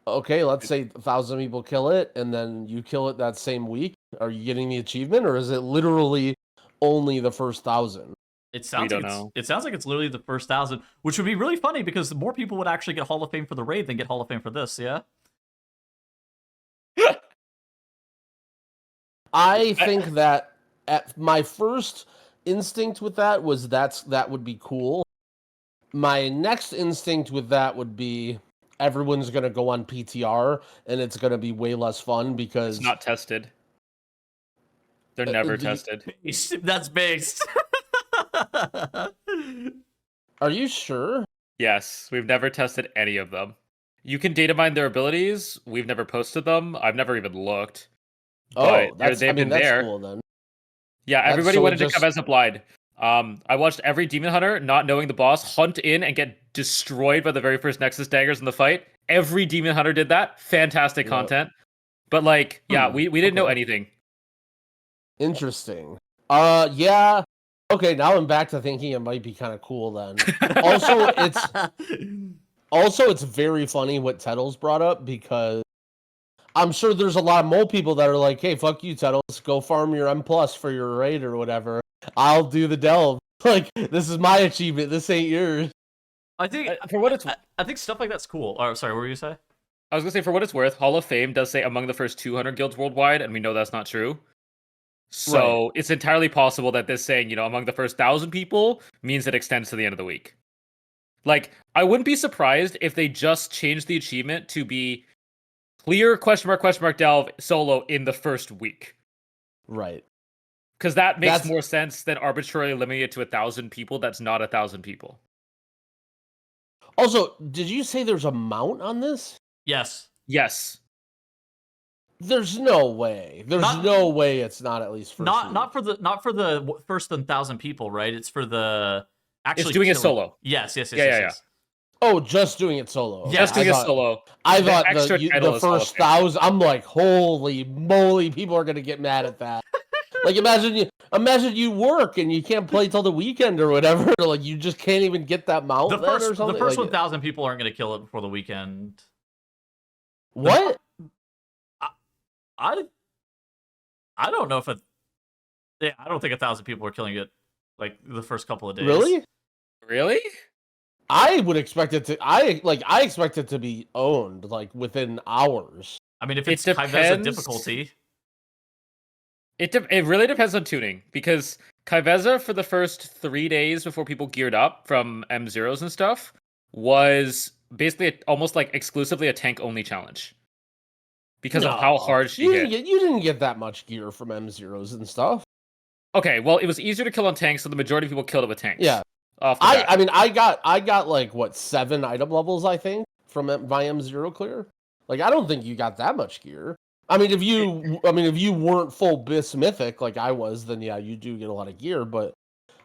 okay, let's say 1,000 people kill it, and then you kill it that same week. Are you getting the achievement, or is it literally only the first 1,000?
It sounds like it's literally the first 1,000, which would be really funny because more people would actually get Hall of Fame for the raid than get Hall of Fame for this. Yeah.
I think that at my first instinct with that was that would be cool. My next instinct with that would be everyone's going to go on PTR and it's going to be way less fun because
it's not tested. They're never tested.
That's based.
Are you sure?
Yes, we've never tested any of them. You can data mine their abilities. We've never posted them. I've never even looked.
Oh, that's
there.
cool then.
Yeah, everybody went into Kai'Veza blind. I watched every Demon Hunter, not knowing the boss, hunt in and get destroyed by the very first Nexus daggers in the fight. Every Demon Hunter did that. Fantastic
Yeah.
content. But like, yeah, we didn't know
okay.
anything.
Interesting. Yeah. Okay, now I'm back to thinking it might be kind of cool then. Also, it's very funny what Tettles brought up because I'm sure there's a lot of mole people that are like, hey, fuck you, Tettles. Go farm your M plus for your raid or whatever. I'll do the delve. Like, this is my achievement. This ain't yours.
I think
For what it's,
I think stuff like that's cool. Oh, sorry, what were you say?
I was gonna say, for what it's worth, Hall of Fame does say among the first 200 guilds worldwide, and we know that's not true. So it's entirely possible that this saying, among the first 1,000 people means it extends to the end of the week. Like, I wouldn't be surprised if they just changed the achievement to be clear question mark delve solo in the first week.
Right.
Because that makes more sense than arbitrarily limiting it to 1,000 people. That's not 1,000 people.
Also, did you say there's a mount on this?
Yes.
Yes.
There's no way. No way it's not at least first week.
Not for the first 1,000 people, right? It's for the actually
it's doing it solo.
Yes.
Yeah.
Oh, just doing it solo.
Yeah,
just doing it solo.
I thought the first 1,000. I'm like, holy moly, people are gonna get mad at that. Like, imagine you work and you can't play till the weekend or whatever. Like, you just can't even get that mount.
The first
like,
1,000 people aren't gonna kill it before the weekend.
What?
I don't know if I don't think 1,000 people are killing it like the first couple of days.
Really? I would expect it to. I expect it to be owned like within hours.
I mean, if it's Kaiveza difficulty,
it really depends on tuning, because Kaiveza for the first 3 days before people geared up from M0s and stuff was basically almost like exclusively a tank only challenge. Because of how hard she hit.
You didn't get that much gear from M0s and stuff.
Okay, well, it was easier to kill on tanks, so the majority of people killed it with tanks.
Yeah. I mean, I got like, what, 7 item levels, I think, from my M0 clear? Like, I don't think you got that much gear. I mean, if you weren't full Bis Mythic like I was, then yeah, you do get a lot of gear, but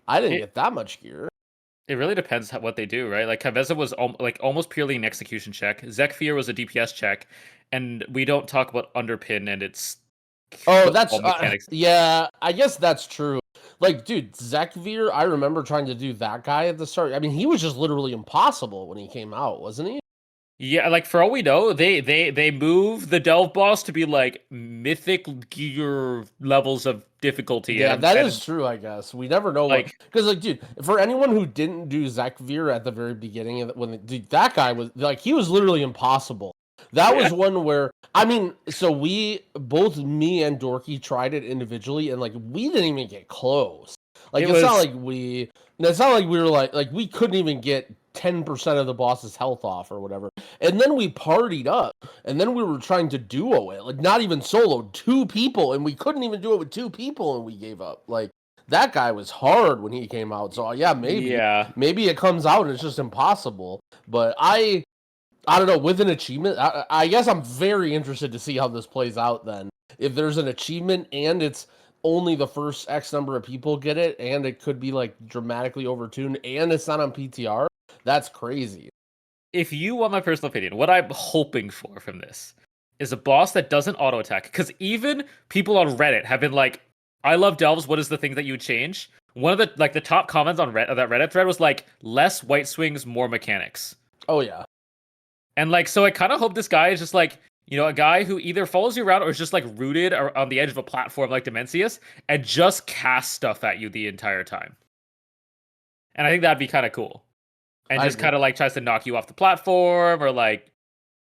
I didn't get that much gear.
It really depends what they do, right? Like, Kaiveza was almost purely an execution check. Zekfir was a DPS check. And we don't talk about Underpin and its
that's yeah, I guess that's true. Like, dude, Zekfir, I remember trying to do that guy at the start. I mean, he was just literally impossible when he came out, wasn't he?
Yeah, like, for all we know, they move the Delve boss to be like mythic gear levels of difficulty.
Yeah, that is true, I guess. We never know, like, because, like, dude, for anyone who didn't do Zekfir at the very beginning of that guy was like, he was literally impossible. That was one where, I mean, so both me and Dorky tried it individually, and like, we didn't even get close. Like, it's not like we were like we couldn't even get 10% of the boss's health off or whatever. And then we partied up, and then we were trying to duo it, like, not even solo, 2 people, and we couldn't even do it with 2 people, and we gave up. Like, that guy was hard when he came out. So yeah, maybe it comes out and it's just impossible. But I don't know, with an achievement, I guess I'm very interested to see how this plays out then. If there's an achievement and it's only the first X number of people get it, and it could be like dramatically overtuned, and it's not on PTR, that's crazy.
If you want my personal opinion, what I'm hoping for from this is a boss that doesn't auto attack. Because even people on Reddit have been like, I love delves, what is the thing that you would change? One of the top comments on that Reddit thread was like, less white swings, more mechanics.
Oh yeah.
And like, so I kind of hope this guy is just like, a guy who either follows you around or is just like rooted on the edge of a platform like Dimensius and just casts stuff at you the entire time. And I think that'd be kind of cool. And just kind of like tries to knock you off the platform or like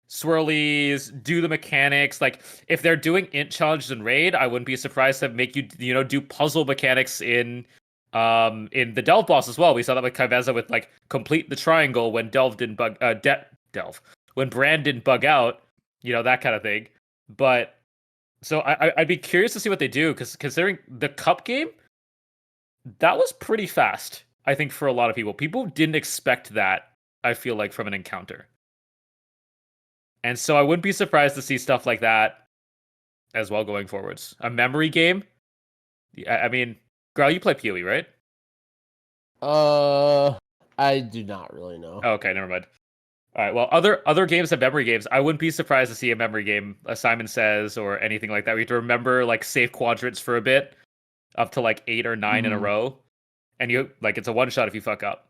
swirlies, do the mechanics. Like, if they're doing int challenges in raid, I wouldn't be surprised to make you, do puzzle mechanics in the Delve boss as well. We saw that with Kaiveza with like complete the triangle when Delve didn't bug Delve. When Brand didn't bug out, that kind of thing. But so I'd be curious to see what they do, because considering the cup game, that was pretty fast, I think, for a lot of people. People didn't expect that, I feel like, from an encounter. And so I wouldn't be surprised to see stuff like that as well going forwards. A memory game? I mean, Grau, you play PoE, right?
I do not really know.
Oh, okay, never mind. All right. Well, other games have memory games. I wouldn't be surprised to see a memory game, a Simon Says, or anything like that. We have to remember like safe quadrants for a bit, up to like 8 or 9 in a
Mhm.
row, and you like it's a one shot if you fuck up.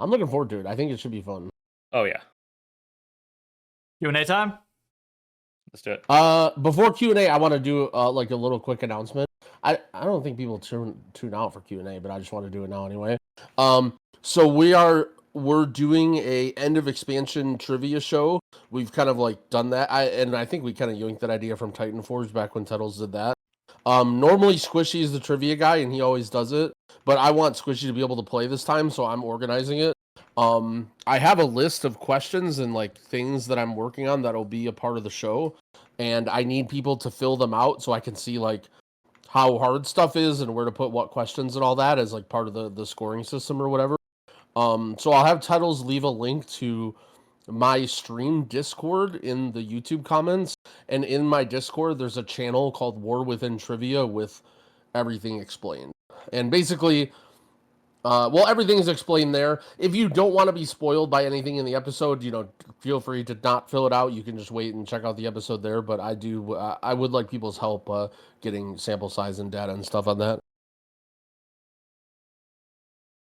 I'm looking forward to it. I think it should be fun.
Oh yeah,
Q&A time?
let's do it.
Before Q&A, I want to do like a little quick announcement. I don't think people tune out for Q&A, but I just want to do it now anyway. So we're doing a end of expansion trivia show. We've kind of like done that. I think we kind of yoinked that idea from Titan Forge back when Tuttles did that. Normally Squishy is the trivia guy and he always does it, but I want Squishy to be able to play this time, so I'm organizing it. I have a list of questions and like things that I'm working on that'll be a part of the show, and I need people to fill them out so I can see like how hard stuff is and where to put what questions and all that as like part of the scoring system or whatever. So I'll have Titles leave a link to my stream Discord in the YouTube comments, and in my Discord there's a channel called War Within Trivia with everything explained. And basically, well, everything is explained there. If you don't want to be spoiled by anything in the episode, feel free to not fill it out. You can just wait and check out the episode there. But I would like people's help getting sample size and data and stuff on that.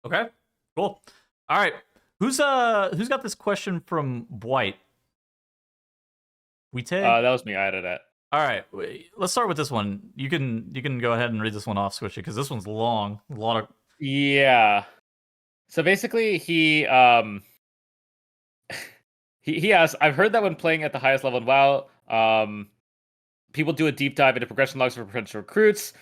Okay, cool. All right, who's got this question from White?
That was me. I added that.
All right, let's start with this one. You can go ahead and read this one off, Squishy, because this one's long. A lot of
Yeah. So basically, he asked, I've heard that when playing at the highest level in WoW, people do a deep dive into progression logs for potential recruits.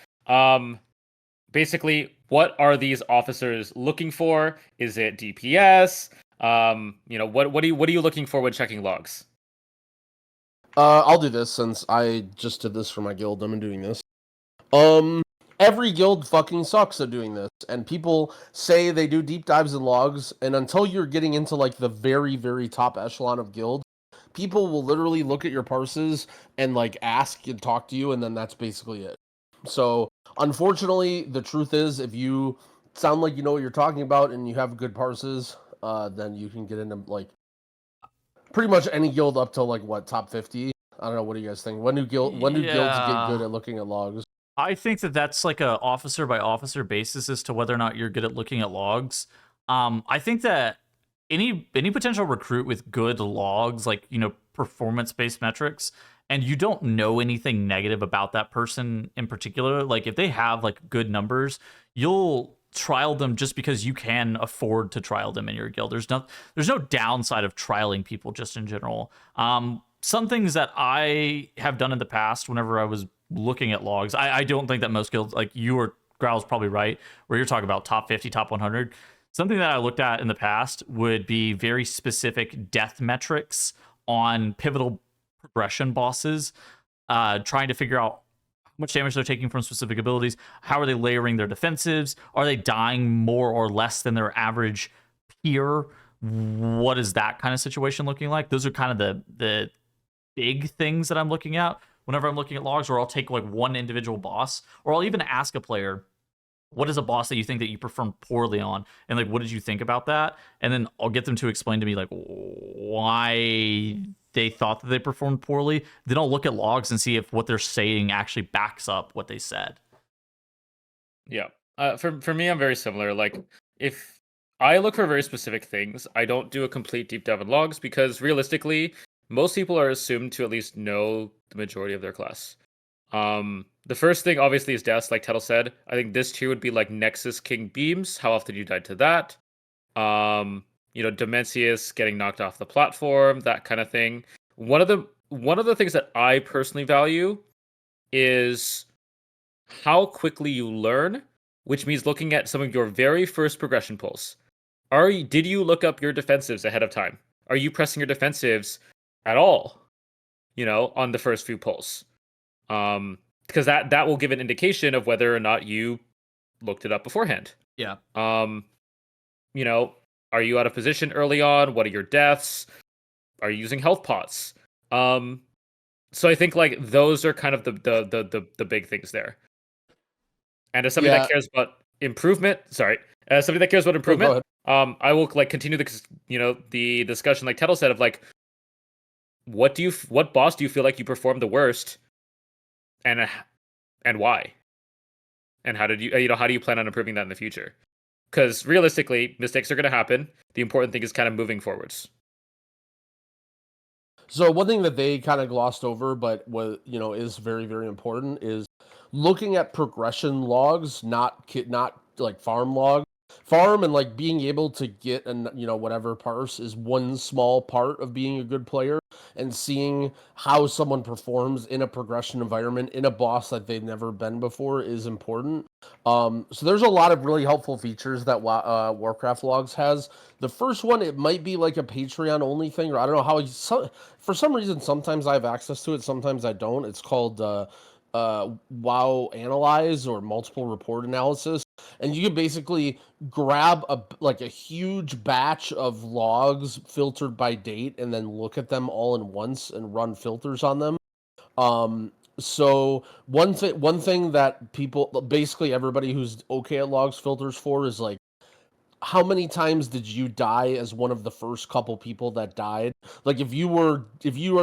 Basically, what are these officers looking for? Is it DPS? What are you looking for when checking logs?
I'll do this since I just did this for my guild. I'm doing this. Every guild fucking sucks at doing this, and people say they do deep dives and logs, and until you're getting into like the very, very top echelon of guild, people will literally look at your parses and like ask and talk to you, and then that's basically it. So, unfortunately, the truth is, if you sound like you know what you're talking about and you have good parses, then you can get into like pretty much any guild up to like what, top 50. I don't know. What do you guys think? When do guilds get good at looking at logs?
I think that's like a officer by officer basis as to whether or not you're good at looking at logs. I think that any potential recruit with good logs, like performance based metrics, and you don't know anything negative about that person in particular, like if they have like good numbers, you'll trial them just because you can afford to trial them in your guild. There's no downside of trialing people just in general. Some things that I have done in the past whenever I was looking at logs, I don't think that most guilds, like you or Growl's probably right, where you're talking about top 50, top 100. Something that I looked at in the past would be very specific death metrics on pivotal progression bosses, trying to figure out how much damage they're taking from specific abilities, how are they layering their defensives, are they dying more or less than their average peer, what is that kind of situation looking like? Those are kind of the big things that I'm looking at whenever I'm looking at logs, or I'll take like one individual boss, or I'll even ask a player, what is a boss that you think that you performed poorly on, and like what did you think about that, and then I'll get them to explain to me like why they thought that they performed poorly. Then I'll look at logs and see if what they're saying actually backs up what they said.
Yeah. For me, I'm very similar. Like, if I look for very specific things, I don't do a complete deep dive in logs because realistically, most people are assumed to at least know the majority of their class. The first thing obviously is deaths, like Tettle said. I think this tier would be like Nexus King Beams. How often you died to that? Demencius getting knocked off the platform, that kind of thing. One of the things that I personally value is how quickly you learn, which means looking at some of your very first progression pulls. Did you look up your defensives ahead of time? Are you pressing your defensives at all? On the first few pulls. Because that will give an indication of whether or not you looked it up beforehand.
Yeah.
Are you out of position early on? What are your deaths? Are you using health pots? So I think like those are kind of the big things there. And as somebody that cares about improvement, as somebody that cares about
Go
improvement,
ahead.
I will like continue the discussion like Tettle said of like what boss do you feel like you performed the worst, and why, and how did you how do you plan on improving that in the future? Because realistically, mistakes are going to happen. The important thing is kind of moving forwards.
So one thing that they kind of glossed over, but is very, very important, is looking at progression logs, not like farm logs. Farm and like being able to get whatever parse is one small part of being a good player, and seeing how someone performs in a progression environment in a boss that they've never been before is important. So there's a lot of really helpful features that Warcraft logs has. The first one, it might be like a Patreon only thing, or I don't know how. For some reason, sometimes I have access to it, sometimes I don't. It's called WoW Analyze, or multiple report analysis, and you can basically grab a huge batch of logs filtered by date, and then look at them all in once and run filters on them. So one thing that basically everybody who's okay at logs filters for is like, how many times did you die as one of the first couple people that died? Like if you are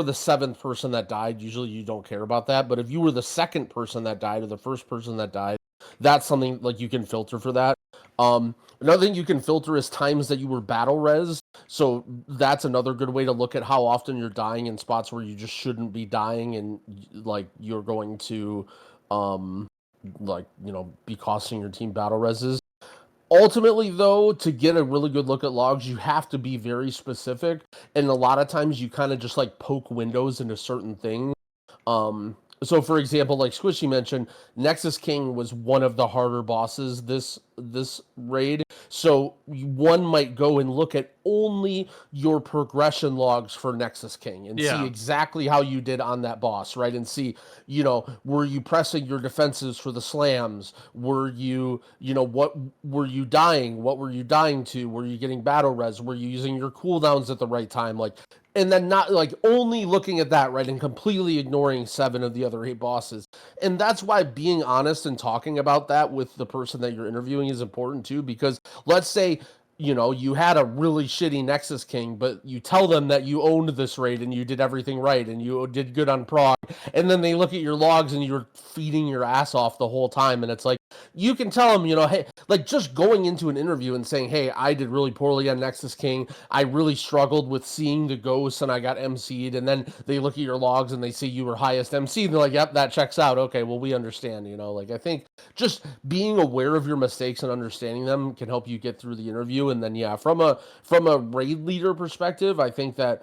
the seventh person that died, usually you don't care about that. But if you were the second person that died or the first person that died, that's something like you can filter for that. Another thing you can filter is times that you were battle res. So that's another good way to look at how often you're dying in spots where you just shouldn't be dying, and like you're going to be costing your team battle reses. Ultimately, though, to get a really good look at logs, you have to be very specific, and a lot of times you kind of just like poke windows into certain things. So for example, like Squishy mentioned, Nexus King was one of the harder bosses this raid. So one might go and look at only your progression logs for Nexus King and see exactly how you did on that boss, right? And see, were you pressing your defenses for the slams? Were you, what were you dying? What were you dying to? Were you getting battle res? Were you using your cooldowns at the right time? Like, and then not like only looking at that, right, and completely ignoring 7 of the other 8 bosses. And that's why being honest and talking about that with the person that you're interviewing is important too, because let's say you had a really shitty Nexus King, but you tell them that you owned this raid and you did everything right and you did good on prog, and then they look at your logs and you're feeding your ass off the whole time, and it's like, you can tell them, hey, like just going into an interview and saying, hey, I did really poorly on Nexus King, I really struggled with seeing the ghosts and I got MC'd, and then they look at your logs and they see you were highest MC, and they're like, yep, that checks out, okay, well, we understand, like I think just being aware of your mistakes and understanding them can help you get through the interview. And then from a raid leader perspective, I think that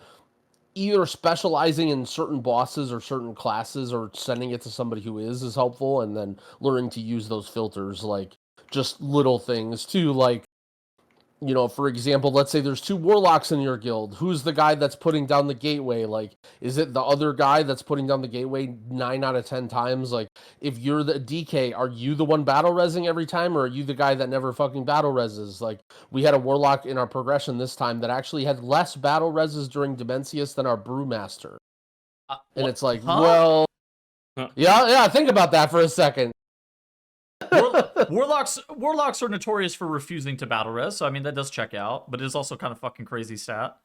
either specializing in certain bosses or certain classes or sending it to somebody who is helpful, and then learning to use those filters, like just little things too, like for example, let's say there's 2 warlocks in your guild. Who's the guy that's putting down the gateway? Like, is it the other guy that's putting down the gateway 9 out of 10 times? Like, if you're the DK, are you the one battle resing every time, or are you the guy that never fucking battle reses? Like, we had a warlock in our progression this time that actually had less battle reses during Dimensius than our brewmaster. And it's like, well, yeah, think about that for a second.
Warlocks are notorious for refusing to battle res, so I mean that does check out, but it is also kind of fucking crazy stat.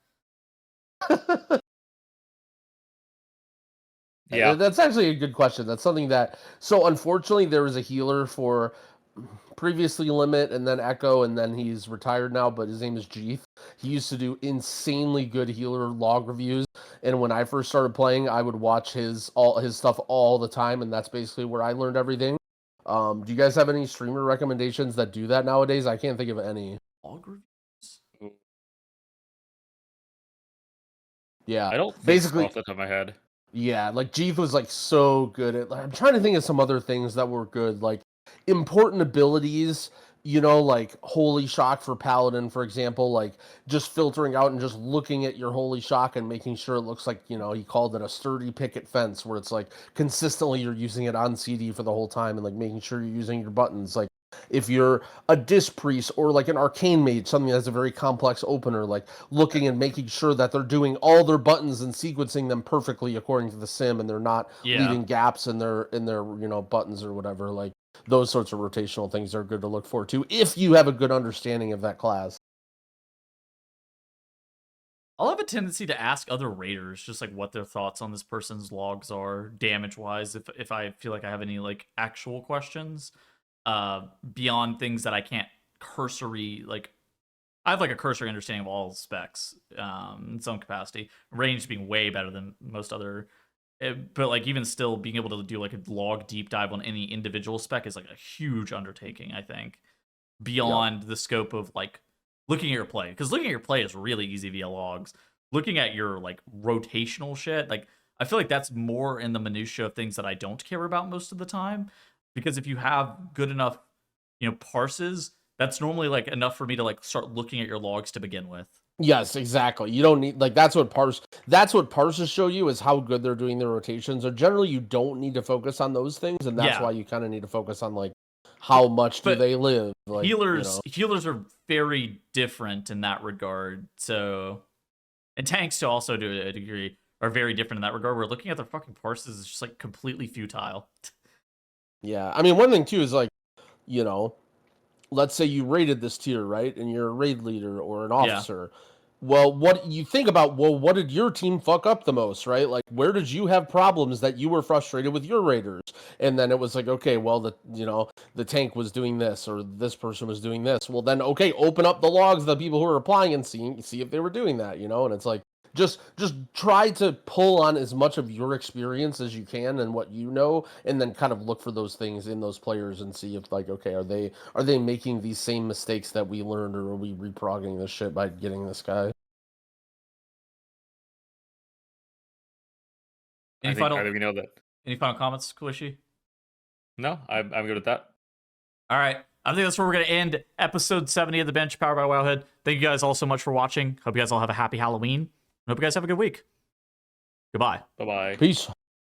Yeah, that's actually a good question. That's something that, so unfortunately there was a healer for previously Limit and then Echo, and then he's retired now, but his name is Jeeth. He used to do insanely good healer log reviews, and when I first started playing, I would watch his stuff all the time, and that's basically where I learned everything. Do you guys have any streamer recommendations that do that nowadays? I can't think of any.
Log reviews?
Yeah,
I don't think
basically
so off the top of my head.
Yeah, like Jeeth was like so good at. Like, I'm trying to think of some other things that were good, like important abilities. Like Holy Shock for Paladin, for example, like just filtering out and just looking at your Holy Shock and making sure it looks like, he called it a sturdy picket fence, where it's like consistently you're using it on CD for the whole time, and like making sure you're using your buttons. Like if you're a Disc Priest or like an Arcane Mage, something that's a very complex opener, like looking and making sure that they're doing all their buttons and sequencing them perfectly according to the sim, and they're not leaving gaps in their buttons or whatever. Like those sorts of rotational things are good to look for too, if you have a good understanding of that class.
I'll have a tendency to ask other raiders just like what their thoughts on this person's logs are damage wise if I feel like I have any like actual questions beyond things that I can't cursory like I have like a cursory understanding of all specs in some capacity, range being way better than most other but like even still being able to do like a log deep dive on any individual spec is like a huge undertaking, I think, beyond the scope of like looking at your play, because looking at your play is really easy via logs. Looking at your like rotational shit, like I feel like that's more in the minutia of things that I don't care about most of the time, because if you have good enough parses, that's normally like enough for me to like start looking at your logs to begin with.
Yes, exactly. You don't need like that's what parses show you is how good they're doing their rotations. Or generally you don't need to focus on those things, and that's why you kind of need to focus on like how much do they live. Like,
healers are very different in that regard. So, and tanks to also to a degree are very different in that regard. We're looking at their fucking parses is just like completely futile.
Yeah, I mean one thing too is like, let's say you raided this tier, right? And you're a raid leader or an officer. Yeah. Well, what you think about, what did your team fuck up the most, right? Like, where did you have problems that you were frustrated with your raiders? And then it was like, okay, well, the tank was doing this or this person was doing this. Well, then, okay, open up the logs of the people who are applying and see if they were doing that, And it's like, just try to pull on as much of your experience as you can and what you know, and then kind of look for those things in those players and see if like, okay, are they making these same mistakes that we learned, or are we reprogging this shit by getting this guy?
I think we know that.
Any final comments, Kulishi?
No, I'm good with that.
All right. I think that's where we're going to end episode 70 of The Bench, powered by Wowhead. Thank you guys all so much for watching. Hope you guys all have a happy Halloween. Hope you guys have a good week. Goodbye.
Bye-bye.
Peace.